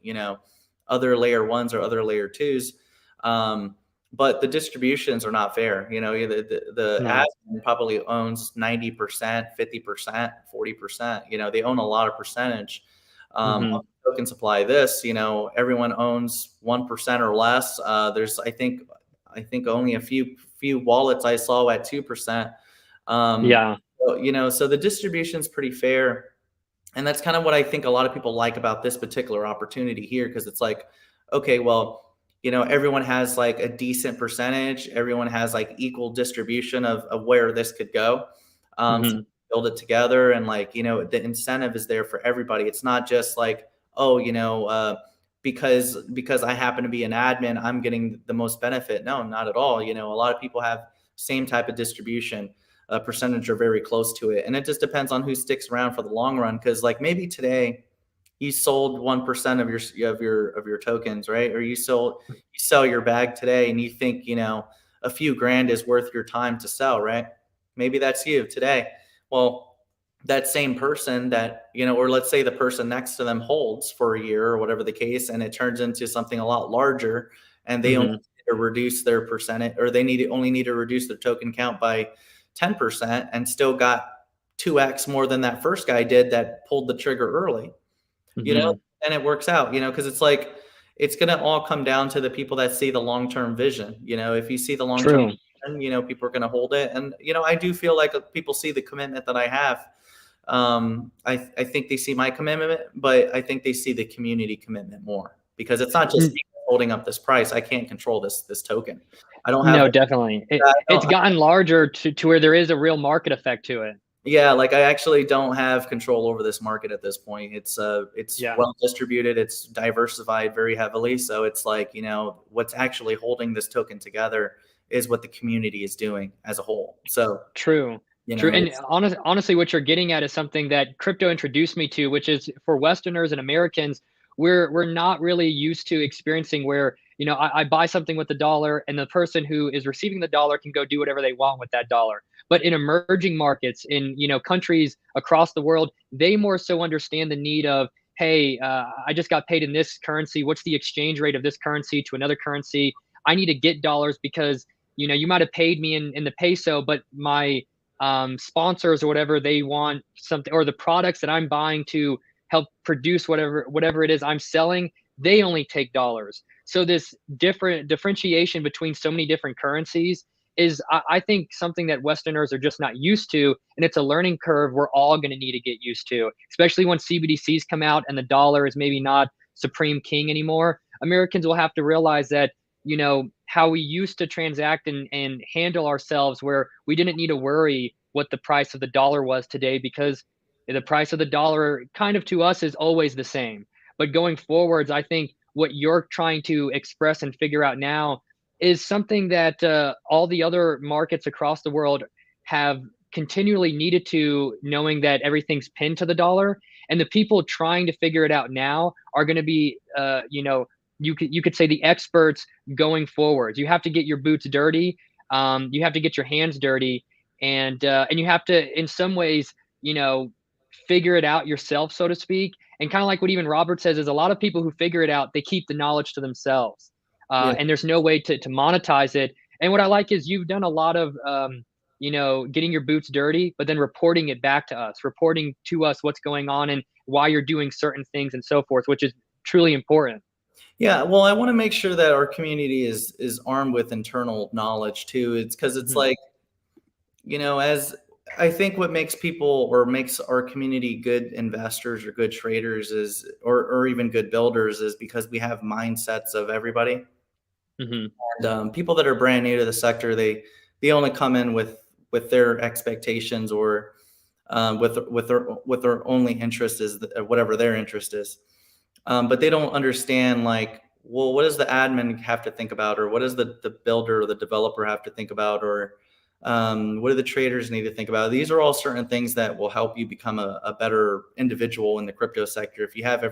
other layer ones or other layer twos. But the distributions are not fair. The No. admin probably owns 90%, 50%, 40%. They own a lot of percentage of the token supply. Everyone owns 1% or less. There's, I think only a few wallets I saw at 2%. Yeah. So the distribution is pretty fair. And that's kind of what I think a lot of people like about this particular opportunity here, because it's like, okay, well, everyone has like a decent percentage. Everyone has like equal distribution of where this could go. So build it together, and like, the incentive is there for everybody. It's not just like, oh, because I happen to be an admin, I'm getting the most benefit. No, not at all. A lot of people have same type of distribution. A percentage are very close to it, and it just depends on who sticks around for the long run. Because like maybe today you sold 1% of your tokens, right? Or you sell your bag today, and you think a few grand is worth your time to sell, right? Maybe that's you today. Well, that same person that or let's say the person next to them holds for a year or whatever the case, and it turns into something a lot larger, and they only need to reduce their percentage, or they only need to reduce their token count by 10%, and still got 2x more than that first guy did that pulled the trigger early. And it works out, because it's like, it's going to all come down to the people that see the long-term vision. If you see the long-term vision, people are going to hold it. And, I do feel like people see the commitment that I have. I think they see my commitment, but I think they see the community commitment more, because it's not just me holding up this price. I can't control this token. I don't have. No, definitely. It's gotten larger to where there is a real market effect to it. Yeah, like I actually don't have control over this market at this point. It's well distributed, it's diversified very heavily. So it's like, what's actually holding this token together is what the community is doing as a whole. So true. And honestly, what you're getting at is something that crypto introduced me to, which is, for Westerners and Americans, we're not really used to experiencing where, I buy something with the dollar, and the person who is receiving the dollar can go do whatever they want with that dollar. But in emerging markets, in countries across the world, they more so understand the need of, hey, I just got paid in this currency. What's the exchange rate of this currency to another currency? I need to get dollars because you might have paid me in the peso, but my sponsors or whatever, they want something, or the products that I'm buying to help produce whatever it is I'm selling, they only take dollars. So this differentiation between so many different currencies is, I think, something that Westerners are just not used to, and it's a learning curve we're all going to need to get used to, especially when CBDCs come out and the dollar is maybe not supreme king anymore. Americans will have to realize that, how we used to transact and handle ourselves, where we didn't need to worry what the price of the dollar was today, because the price of the dollar kind of to us is always the same. But going forwards, I think what you're trying to express and figure out now is something that all the other markets across the world have continually needed to, knowing that everything's pinned to the dollar. And the people trying to figure it out now are going to be, you could say, the experts going forwards. You have to get your boots dirty. You have to get your hands dirty, and you have to, in some ways, figure it out yourself, so to speak. And kind of like what even Robert says, is a lot of people who figure it out, they keep the knowledge to themselves. And there's no way to monetize it. And what I like is you've done a lot of, getting your boots dirty, but then reporting it back to us, reporting to us what's going on and why you're doing certain things and so forth, which is truly important. Yeah, well, I want to make sure that our community is armed with internal knowledge too. It's because it's like, as I think what makes people, or makes our community good investors or good traders is, or even good builders, is because we have mindsets of everybody. And people that are brand new to the sector, they only come in with their expectations, or with their only interest is whatever their interest is. But they don't understand, like, well, what does the admin have to think about, or what does the builder or the developer have to think about, or what do the traders need to think about? These are all certain things that will help you become a better individual in the crypto sector if you have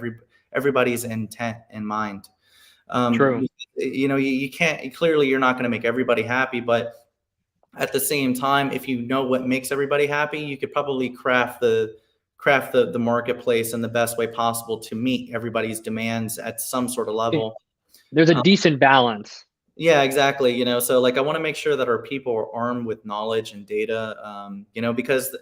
everybody's intent in mind. True. you know, you can't, clearly you're not going to make everybody happy, but at the same time, if you know what makes everybody happy, you could probably craft the marketplace in the best way possible to meet everybody's demands at some sort of level. There's a decent balance. Yeah, exactly. You know, so like I want to make sure that our people are armed with knowledge and data, you know, because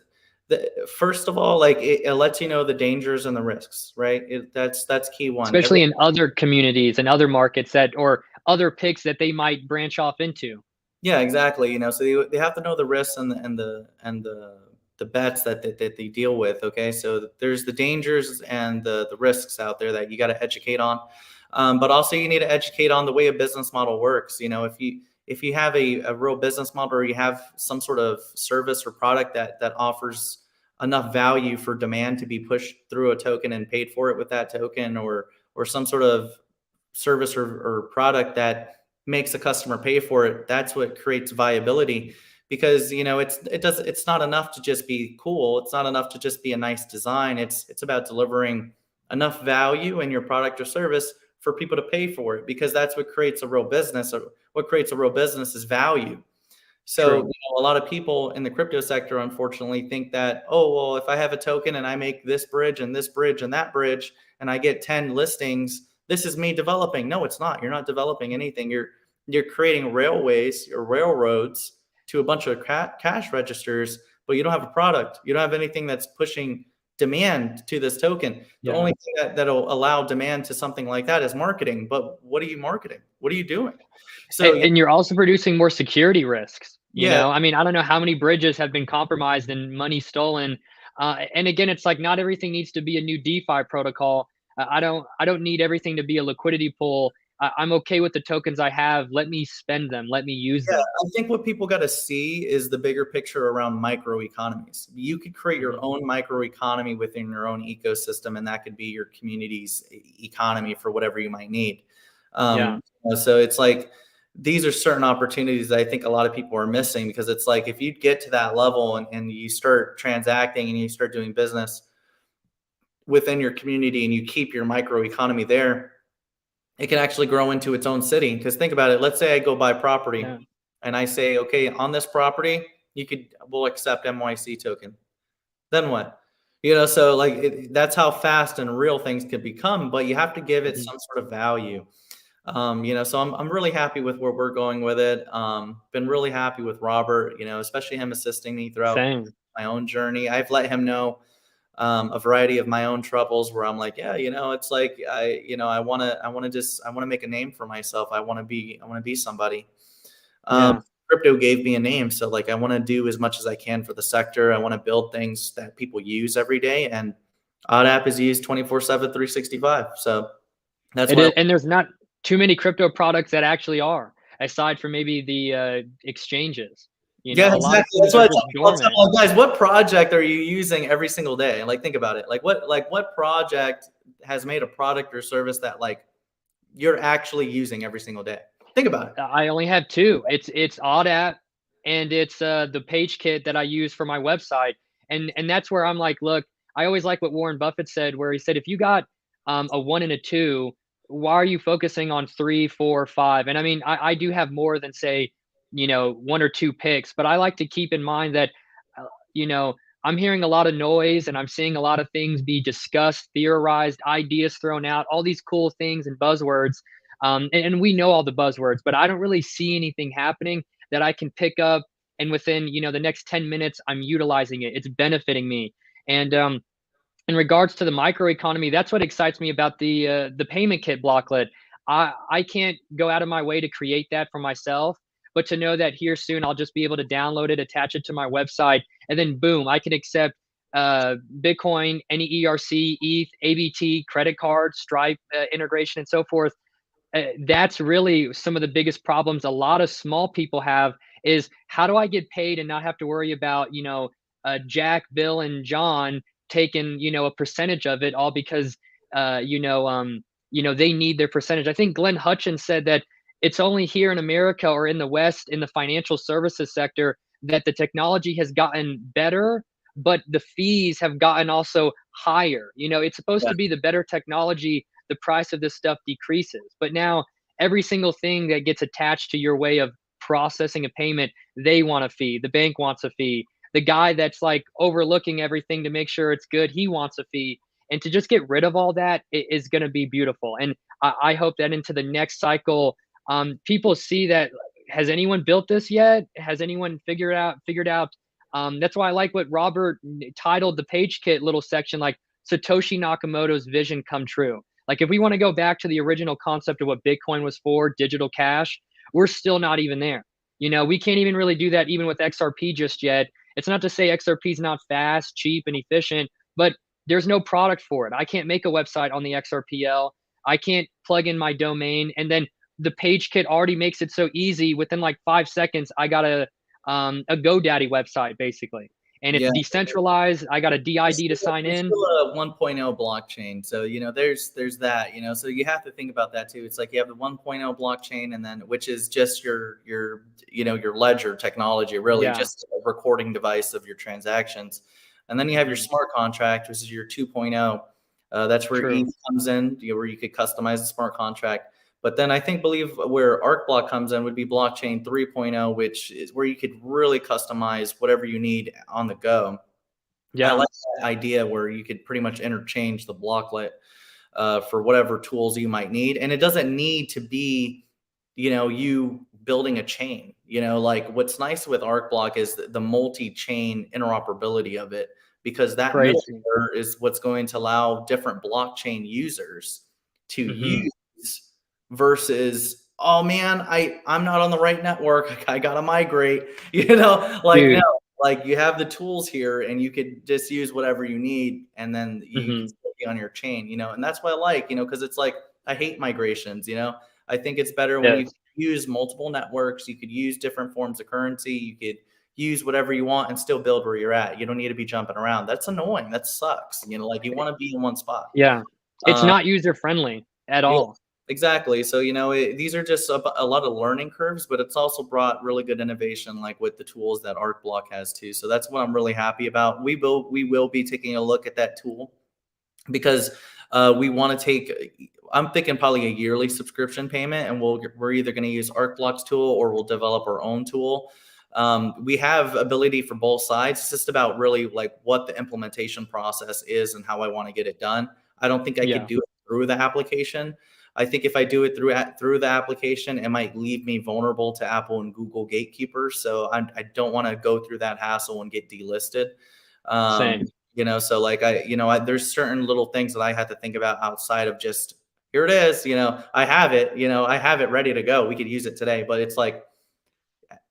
first of all, like it lets you know the dangers and the risks, right? That's key one. Especially in other communities and other markets that, or other picks that they might branch off into. Yeah, exactly. You know, so they have to know the risks and the bets that they deal with. Okay, so there's the dangers and the risks out there that you got to educate on, but also you need to educate on the way a business model works. You know, if you have a real business model, or you have some sort of service or product that offers enough value for demand to be pushed through a token and paid for it with that token, or some sort of service or product that makes a customer pay for it, that's what creates viability. Because you know it's not enough to just be cool, it's not enough to just be a nice design, it's about delivering enough value in your product or service for people to pay for it, because that's what creates a real business. Or what creates a real business is value. So, you True. know, a lot of people in the crypto sector, unfortunately, think that, oh, well, if I have a token and I make this bridge and this bridge and that bridge, and I get 10 listings, this is me developing. No, it's not. You're not developing anything. You're creating railways or railroads to a bunch of cash registers, but you don't have a product. You don't have anything that's pushing demand to this token. The Yeah. only thing that'll allow demand to something like that is marketing. But what are you marketing? What are you doing? So, And you're also producing more security risks. You yeah, know, I mean, I don't know how many bridges have been compromised and money stolen. And again, it's like not everything needs to be a new DeFi protocol. I don't need everything to be a liquidity pool. I'm okay with the tokens I have. Let me spend them. Let me use yeah, them. I think what people got to see is the bigger picture around microeconomies. You could create your Mhm. own microeconomy within your own ecosystem, and that could be your community's economy for whatever you might need. Yeah. So it's like these are certain opportunities that I think a lot of people are missing, because it's like if you get to that level and you start transacting and you start doing business within your community and you keep your microeconomy there, it can actually grow into its own city. Because think about it. Let's say I go buy property Yeah. and I say, okay, on this property, we'll accept MYC token. Then what? You know, so like that's how fast and real things could become, but you have to give it Mhm. some sort of value. You know, so I'm really happy with where we're going with it. Been really happy with Robert, you know, especially him assisting me throughout Same. my own journey. I've let him know a variety of my own troubles where I'm like, yeah, you know, it's like I want to make a name for myself. I want to be somebody. Yeah. Crypto gave me a name, so like I want to do as much as I can for the sector. I want to build things that people use every day, and OddApp is used 24/7, 365. So that's It why. is, and there's not too many crypto products that actually are, aside from maybe the exchanges. You Yeah, know, a lot of exactly. That's things what are I just tell dormant. people, like, guys, what project are you using every single day? Like, think about it. What project has made a product or service that like you're actually using every single day? Think about it. I only have two. It's Audap, and it's the page kit that I use for my website. And that's where I'm like, look, I always like what Warren Buffett said, where he said, if you got a one and a two, why are you focusing on three, four, five? And I mean, I do have more than say, one or two picks, but I like to keep in mind that, uh, you know, I'm hearing a lot of noise and I'm seeing a lot of things be discussed, theorized, ideas thrown out, all these cool things and buzzwords. And we know all the buzzwords, but I don't really see anything happening that I can pick up. And within, the next 10 minutes, I'm utilizing it. It's benefiting me. And in regards to the microeconomy, that's what excites me about the payment kit blocklet. I can't go out of my way to create that for myself, but to know that here soon I'll just be able to download it, attach it to my website, and then boom, I can accept Bitcoin, any ERC, ETH, ABT, credit card, Stripe integration, and so forth. That's really some of the biggest problems a lot of small people have, is how do I get paid and not have to worry about, Jack, Bill, and John taking, a percentage of it, all because, they need their percentage. I think Glenn Hutchins said that it's only here in America or in the West, in the financial services sector, that the technology has gotten better, but the fees have gotten also higher. It's supposed Yeah. to be the better technology, the price of this stuff decreases. But now every single thing that gets attached to your way of processing a payment, they want a fee. The bank wants a fee. The guy that's like overlooking everything to make sure it's good, he wants a fee. And to just get rid of all that is going to be beautiful. And I hope that into the next cycle, people see that. Has anyone built this yet? Has anyone figured out? That's why I like what Robert titled the page kit little section, like Satoshi Nakamoto's vision come true. Like if we want to go back to the original concept of what Bitcoin was for, digital cash, we're still not even there. You know, we can't even really do that even with XRP just yet. It's not to say XRP is not fast, cheap, and efficient, but there's no product for it. I can't make a website on the XRPL. I can't plug in my domain, and then the page kit already makes it so easy. Within like 5 seconds, I got a GoDaddy website basically, and it's Yeah. decentralized. I got a DID to It's sign in. still a 1.0 blockchain. So, you know, there's that, you know, so you have to think about that too. It's like you have the 1.0 blockchain, and then which is just your, you know, your ledger technology, really just a recording device of your transactions. And then you have your smart contract, which is your 2.0. That's where ETH comes in, you know, where you could customize the smart contract. But then I believe where ArcBlock comes in would be blockchain 3.0, which is where you could really customize whatever you need on the go. I like that idea where you could pretty much interchange the blocklet for whatever tools you might need. And it doesn't need to be, you know, you building a chain. You know, like what's nice with ArcBlock is the multi-chain interoperability of it, because that middle layer is what's going to allow different blockchain users to use versus, oh man, I'm not on the right network. I gotta migrate. You know, like no, like you have the tools here and you could just use whatever you need, and then you can still be on your chain, you know. And that's what I like, you know, because it's like I hate migrations, you know. I think it's better when you use multiple networks. You could use different forms of currency. You could use whatever you want and still build where you're at. You don't need to be jumping around. That's annoying. That sucks. You know, like you want to be in one spot. Yeah. It's not user friendly at all. Exactly. So, you know, these are just a lot of learning curves, but it's also brought really good innovation, like with the tools that ArcBlock has too. So that's what I'm really happy about. We will be taking a look at that tool, because we want to take, I'm thinking probably a yearly subscription payment, and we're either going to use ArcBlock's tool or we'll develop our own tool. We have ability for both sides. It's just about really like what the implementation process is and how I want to get it done. I don't think I could do it through the application. I think if I do it through the application, it might leave me vulnerable to Apple and Google gatekeepers. So I don't want to go through that hassle and get delisted. Same. You know, so like there's certain little things that I have to think about outside of just, here it is, you know, I have it, you know, I have it ready to go. We could use it today, but it's like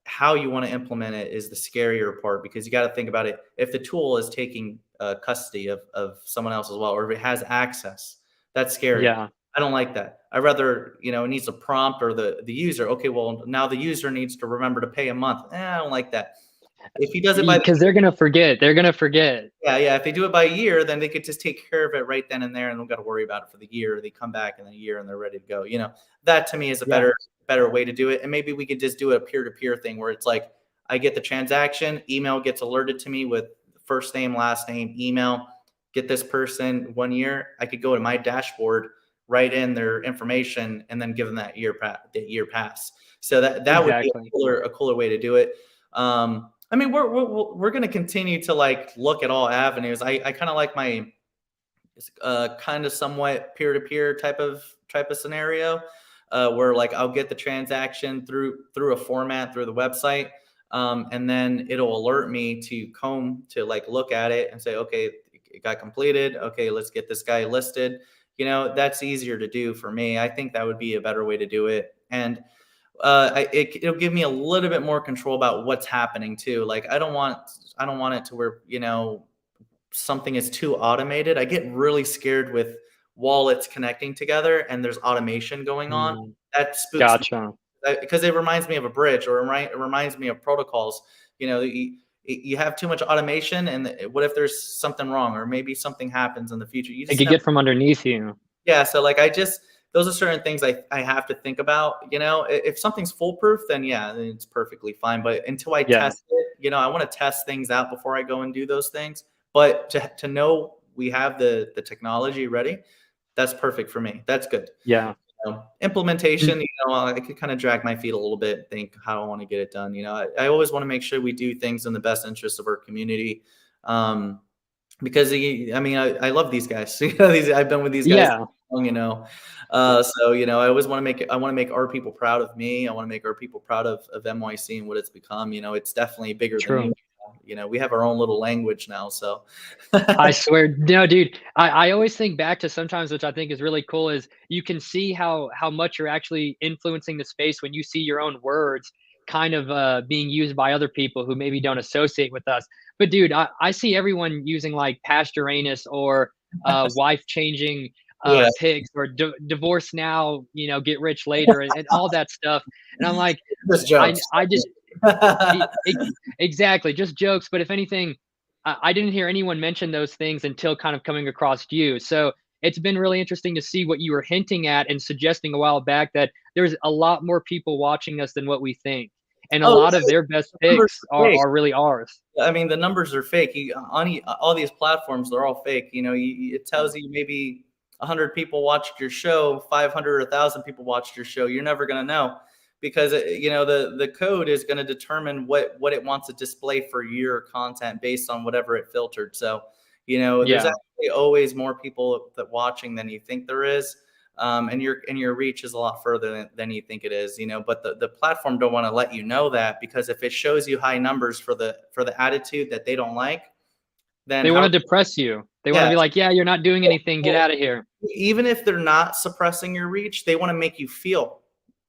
how you want to implement it is the scarier part, because you got to think about it. If the tool is taking custody of someone else as well, or if it has access, that's scary. Yeah. I don't like that. I'd rather, you know, it needs a prompt, or the user. Okay, well, now the user needs to remember to pay a month. I don't like that. If he does it because they're gonna forget. They're gonna forget. Yeah. If they do it by a year, then they could just take care of it right then and there, and don't got to worry about it for the year. They come back in a year and they're ready to go. You know, that to me is a better way to do it. And maybe we could just do a peer-to-peer thing where it's like I get the transaction, email gets alerted to me with first name, last name, email. Get this person 1 year. I could go to my dashboard, write in their information, and then give them that year pass. So that would be a cooler way to do it. I mean, we're going to continue to like look at all avenues. I kind of like my kind of somewhat peer-to-peer type of scenario, where like I'll get the transaction through a format through the website, and then it'll alert me to like look at it and say, okay, it got completed. Okay, let's get this guy listed. You know, that's easier to do for me. I think that would be a better way to do it. And it'll give me a little bit more control about what's happening too. Like I don't want it to where, you know, something is too automated. I get really scared with wallets connecting together and there's automation going on. That spooks me, because it reminds me of a bridge, or it reminds me of protocols. You know, you have too much automation, and what if there's something wrong, or maybe something happens in the future? You just it could get from underneath you. Yeah. So like those are certain things I have to think about. You know, if something's foolproof, then it's perfectly fine. But until I test it, you know, I want to test things out before I go and do those things. But to know we have the technology ready, that's perfect for me. That's good. Yeah. Implementation, I could kind of drag my feet a little bit, think how I want to get it done. I always want to make sure we do things in the best interest of our community. Because I love these guys. I've been with these guys Yeah, long, so I always want to make our people proud of me. I want to make our people proud of MYC and what it's become. It's definitely bigger than true. you. We have our own little language now. So I swear, no, dude. I always think back to sometimes, which I think is really cool, is you can see how much you're actually influencing the space when you see your own words kind of being used by other people who maybe don't associate with us. But dude, I see everyone using like Past Uranus or wife changing yeah, pigs or divorce now, get rich later, and all that stuff. And I'm like, just I jokes. I just exactly, just jokes. But if anything, I didn't hear anyone mention those things until kind of coming across you. So it's been really interesting to see what you were hinting at and suggesting a while back, that there's a lot more people watching us than what we think. And a Oh, lot of their best the numbers picks are fake. are really ours. I mean, the numbers are fake. On all these platforms, they're all fake. It tells you maybe 100 people watched your show, 500 or 1,000 people watched your show. You're never going to know, because the code is going to determine what it wants to display for your content based on whatever it filtered. So there's Yeah. actually always more people that watching than you think there is. And your reach is a lot further than you think it is, but the platform don't want to let you know that, because if it shows you high numbers for the attitude that they don't like, then They want to depress you. They want to yeah, be like, yeah, you're not doing anything. Get well, out of here. even if they're not suppressing your reach, they want to make you feel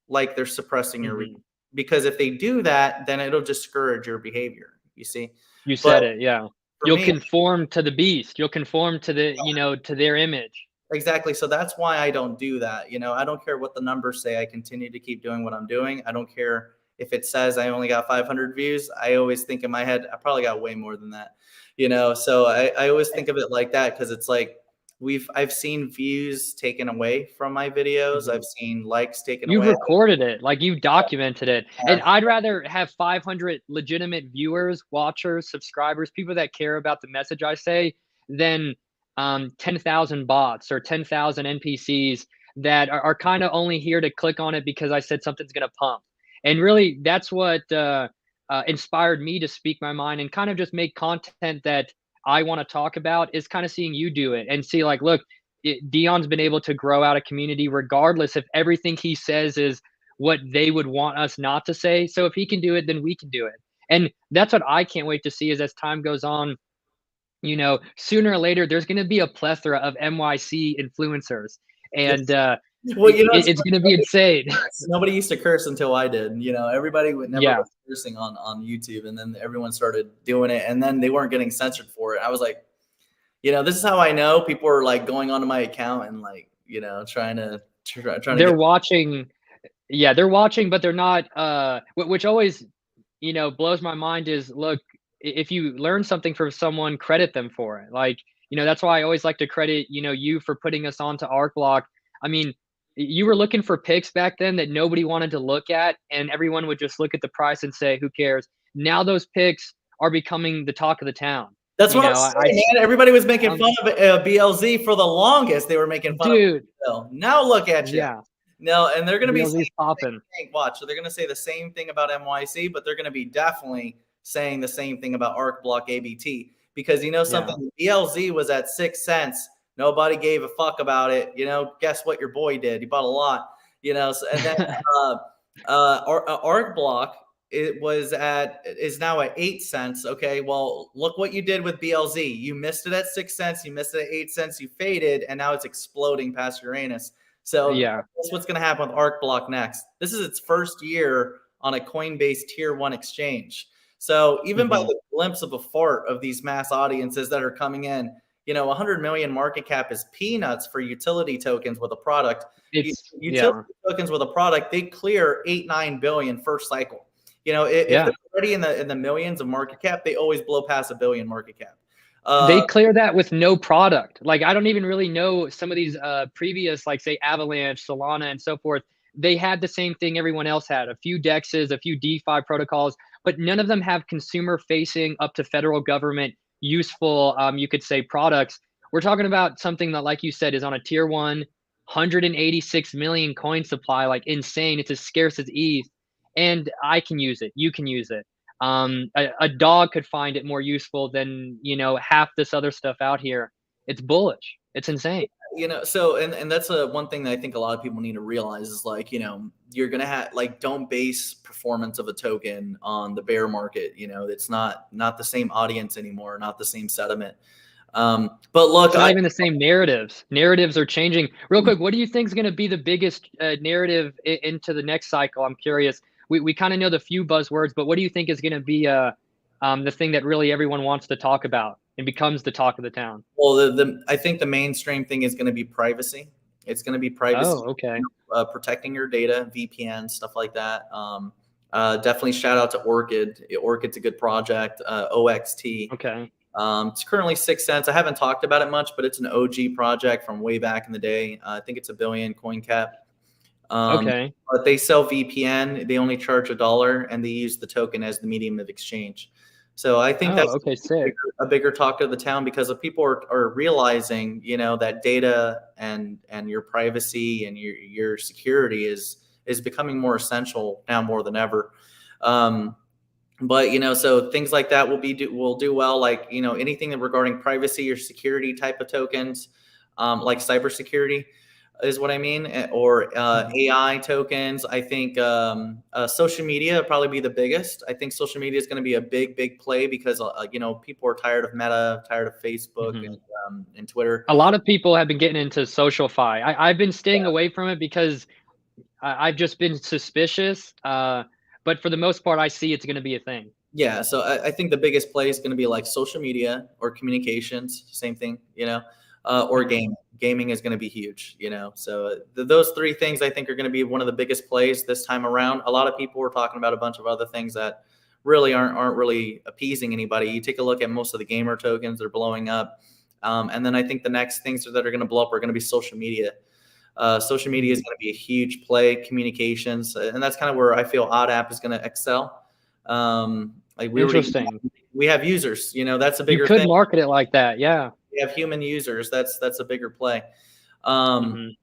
like they're suppressing your reach, Mhm. because if they do that, then it'll discourage your behavior, you see. You But said it. Yeah. for You'll me, conform to the beast. You'll conform to to their image. exactly. So that's why I don't do that. I don't care what the numbers say. I continue to keep doing what I'm doing. I don't care if it says I only got 500 views. I always think in my head, I probably got way more than that. So I always think of it like that, because it's like I've seen views taken away from my videos. Mhm. I've seen likes taken You've away. recorded it, like, you've documented it, and I'd rather have 500 legitimate viewers, watchers, subscribers, people that care about the message I say, than 10,000 bots or 10,000 NPCs that are kinda only here to click on it because I said something's gonna pump. And really, that's what inspired me to speak my mind and kind of just make content that I wanna talk about, is kinda seeing you do it and see, like, look, Dion's been able to grow out a community regardless if everything he says is what they would want us not to say. So if he can do it, then we can do it. And that's what I can't wait to see, is as time goes on, sooner or later, there's going to be a plethora of MYC influencers. And Well, it's it's going to be insane. nobody used to curse until I did. Everybody would never Yeah. was cursing on YouTube, and then everyone started doing it, and then they weren't getting censored for it. I was like, this is how I know people are like going onto my account and like trying to They're get. watching. Yeah, they're watching, but they're not, which always, blows my mind is, look, if you learn something from someone, credit them for it. Like, that's why I always like to credit, you for putting us onto ArcBlock. I mean, you were looking for picks back then that nobody wanted to look at, and everyone would just look at the price and say, who cares? Now those picks are becoming the talk of the town. That's You what I'm know, I, saying, man. Everybody was making um, fun of BLZ for the longest. They were making fun of dude, Bill. Now look at you. yeah, No, and they're going to be saying BLZ's the same popping. thing. Watch. So they're going to say the same thing about MYC, but they're going to be definitely saying the same thing about ArcBlock ABT, because Yeah. something, BLZ was at 6 cents. Nobody gave a fuck about it. Guess what your boy did? He bought a lot. So, and then ArcBlock is now at 8 cents. Okay, well, look what you did with BLZ. You missed it at 6 cents. You missed it at 8 cents. You faded, and now it's exploding past Uranus. So Yeah. that's what's going to happen with ArcBlock next. This is its first year on a Coinbase Tier 1 exchange. So even by Mhm. the glimpse of a fart of these mass audiences that are coming in, 100 million market cap is peanuts for utility tokens with a product. Yeah. Utility tokens with a product, they clear 8-9 billion first cycle. If Yeah. they're already in the millions of market cap, they always blow past a billion market cap. They clear that with no product. Like, I don't even really know some of these previous, like, say, Avalanche, Solana, and so forth. They had the same thing everyone else had: a few DEXs, a few DeFi protocols, but none of them have consumer facing up to federal government useful, you could say, products. We're talking about something that, like you said, is on a tier one, 186 million coin supply, like insane. It's as scarce as ETH, and I can use it. You can use it. A dog could find it more useful than half this other stuff out here. It's bullish. It's insane. So and that's one thing that I think a lot of people need to realize is like, you're gonna have like, don't base performance of a token on the bear market. It's not the same audience anymore, not the same sentiment. But look, it's not even the same narratives. Narratives are changing. Real quick, what do you think is going to be the biggest narrative into the next cycle? I'm curious. We kind of know the few buzzwords, but what do you think is going to be the thing that really everyone wants to talk about and becomes the talk of the town? Well, I think the mainstream thing is going to be privacy. It's going to be privacy. Oh, okay. Protecting your data, VPN, stuff like that. Definitely shout out to Orchid. Orchid's a good project. OXT. Okay. It's currently 6 cents. I haven't talked about it much, but it's an OG project from way back in the day. I think it's $1 billion coin cap. Okay. But they sell VPN. They only charge $1, and they use the token as the medium of exchange. So I think that's a bigger talk of the town, because if people are realizing, that data and your privacy and your security is becoming more essential now more than ever. But so things like that will do well, like anything that regarding privacy or security type of tokens, like cybersecurity is what I mean, or AI tokens. I think social media will probably be the biggest. I think social media is going to be a big play, because people are tired of Meta, tired of Facebook and Twitter. A lot of people have been getting into SocialFi. I've been staying away from it because I've just been suspicious. But for the most part, I see it's going to be a thing. Yeah, so I think the biggest play is going to be like social media or communications, same thing, or gaming. Gaming is going to be huge, So those three things I think are going to be one of the biggest plays this time around. A lot of people were talking about a bunch of other things that really aren't really appeasing anybody. You take a look at most of the gamer tokens, they're blowing up. And then I think the next things that are going to blow up are going to be social media. Social media is going to be a huge play, communications, and that's kind of where I feel OddApp is going to excel. Like we have users, that's a bigger thing. You could market it like that, yeah. We have human users. That's a bigger play. And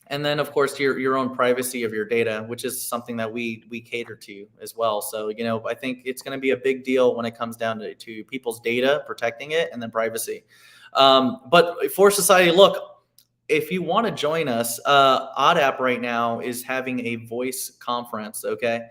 then of course your own privacy of your data, which is something that we cater to as well. So I think it's going to be a big deal when it comes down to people's data, protecting it, and then privacy. But for society, look. If you want to join us, OddApp right now is having a voice conference. Okay,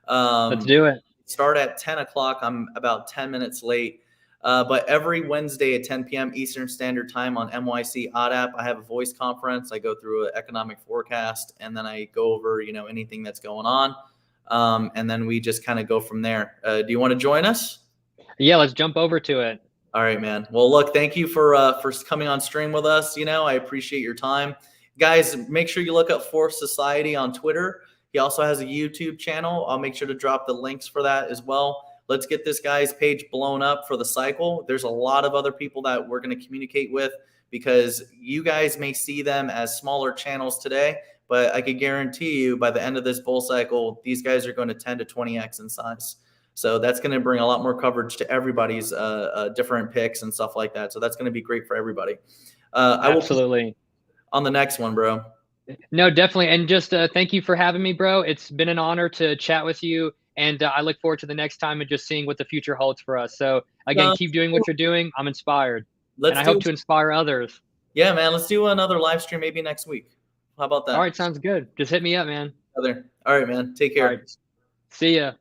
let's do it. Start at 10 o'clock. I'm about 10 minutes late, but every Wednesday at 10 p.m. Eastern Standard Time on MYC OddApp, I have a voice conference. I go through an economic forecast, and then I go over anything that's going on, and then we just kind of go from there. Do you want to join us? Yeah, let's jump over to it. All right, man. Well, look, thank you for coming on stream with us. I appreciate your time. Guys, make sure you look up Force Society on Twitter. He also has a YouTube channel. I'll make sure to drop the links for that as well. Let's get this guy's page blown up for the cycle. There's a lot of other people that we're going to communicate with, because you guys may see them as smaller channels today, but I could guarantee you by the end of this bull cycle, these guys are going to 10 to 20x in size. So that's going to bring a lot more coverage to everybody's different picks and stuff like that. So that's going to be great for everybody. Absolutely. I will on the next one, bro. No, definitely. And just thank you for having me, bro. It's been an honor to chat with you. And I look forward to the next time and just seeing what the future holds for us. So again, keep doing what you're doing. I'm inspired. And I hope to inspire others. Yeah, man. Let's do another live stream maybe next week. How about that? All right. Sounds good. Just hit me up, man. All right, man. Take care. All right. See ya.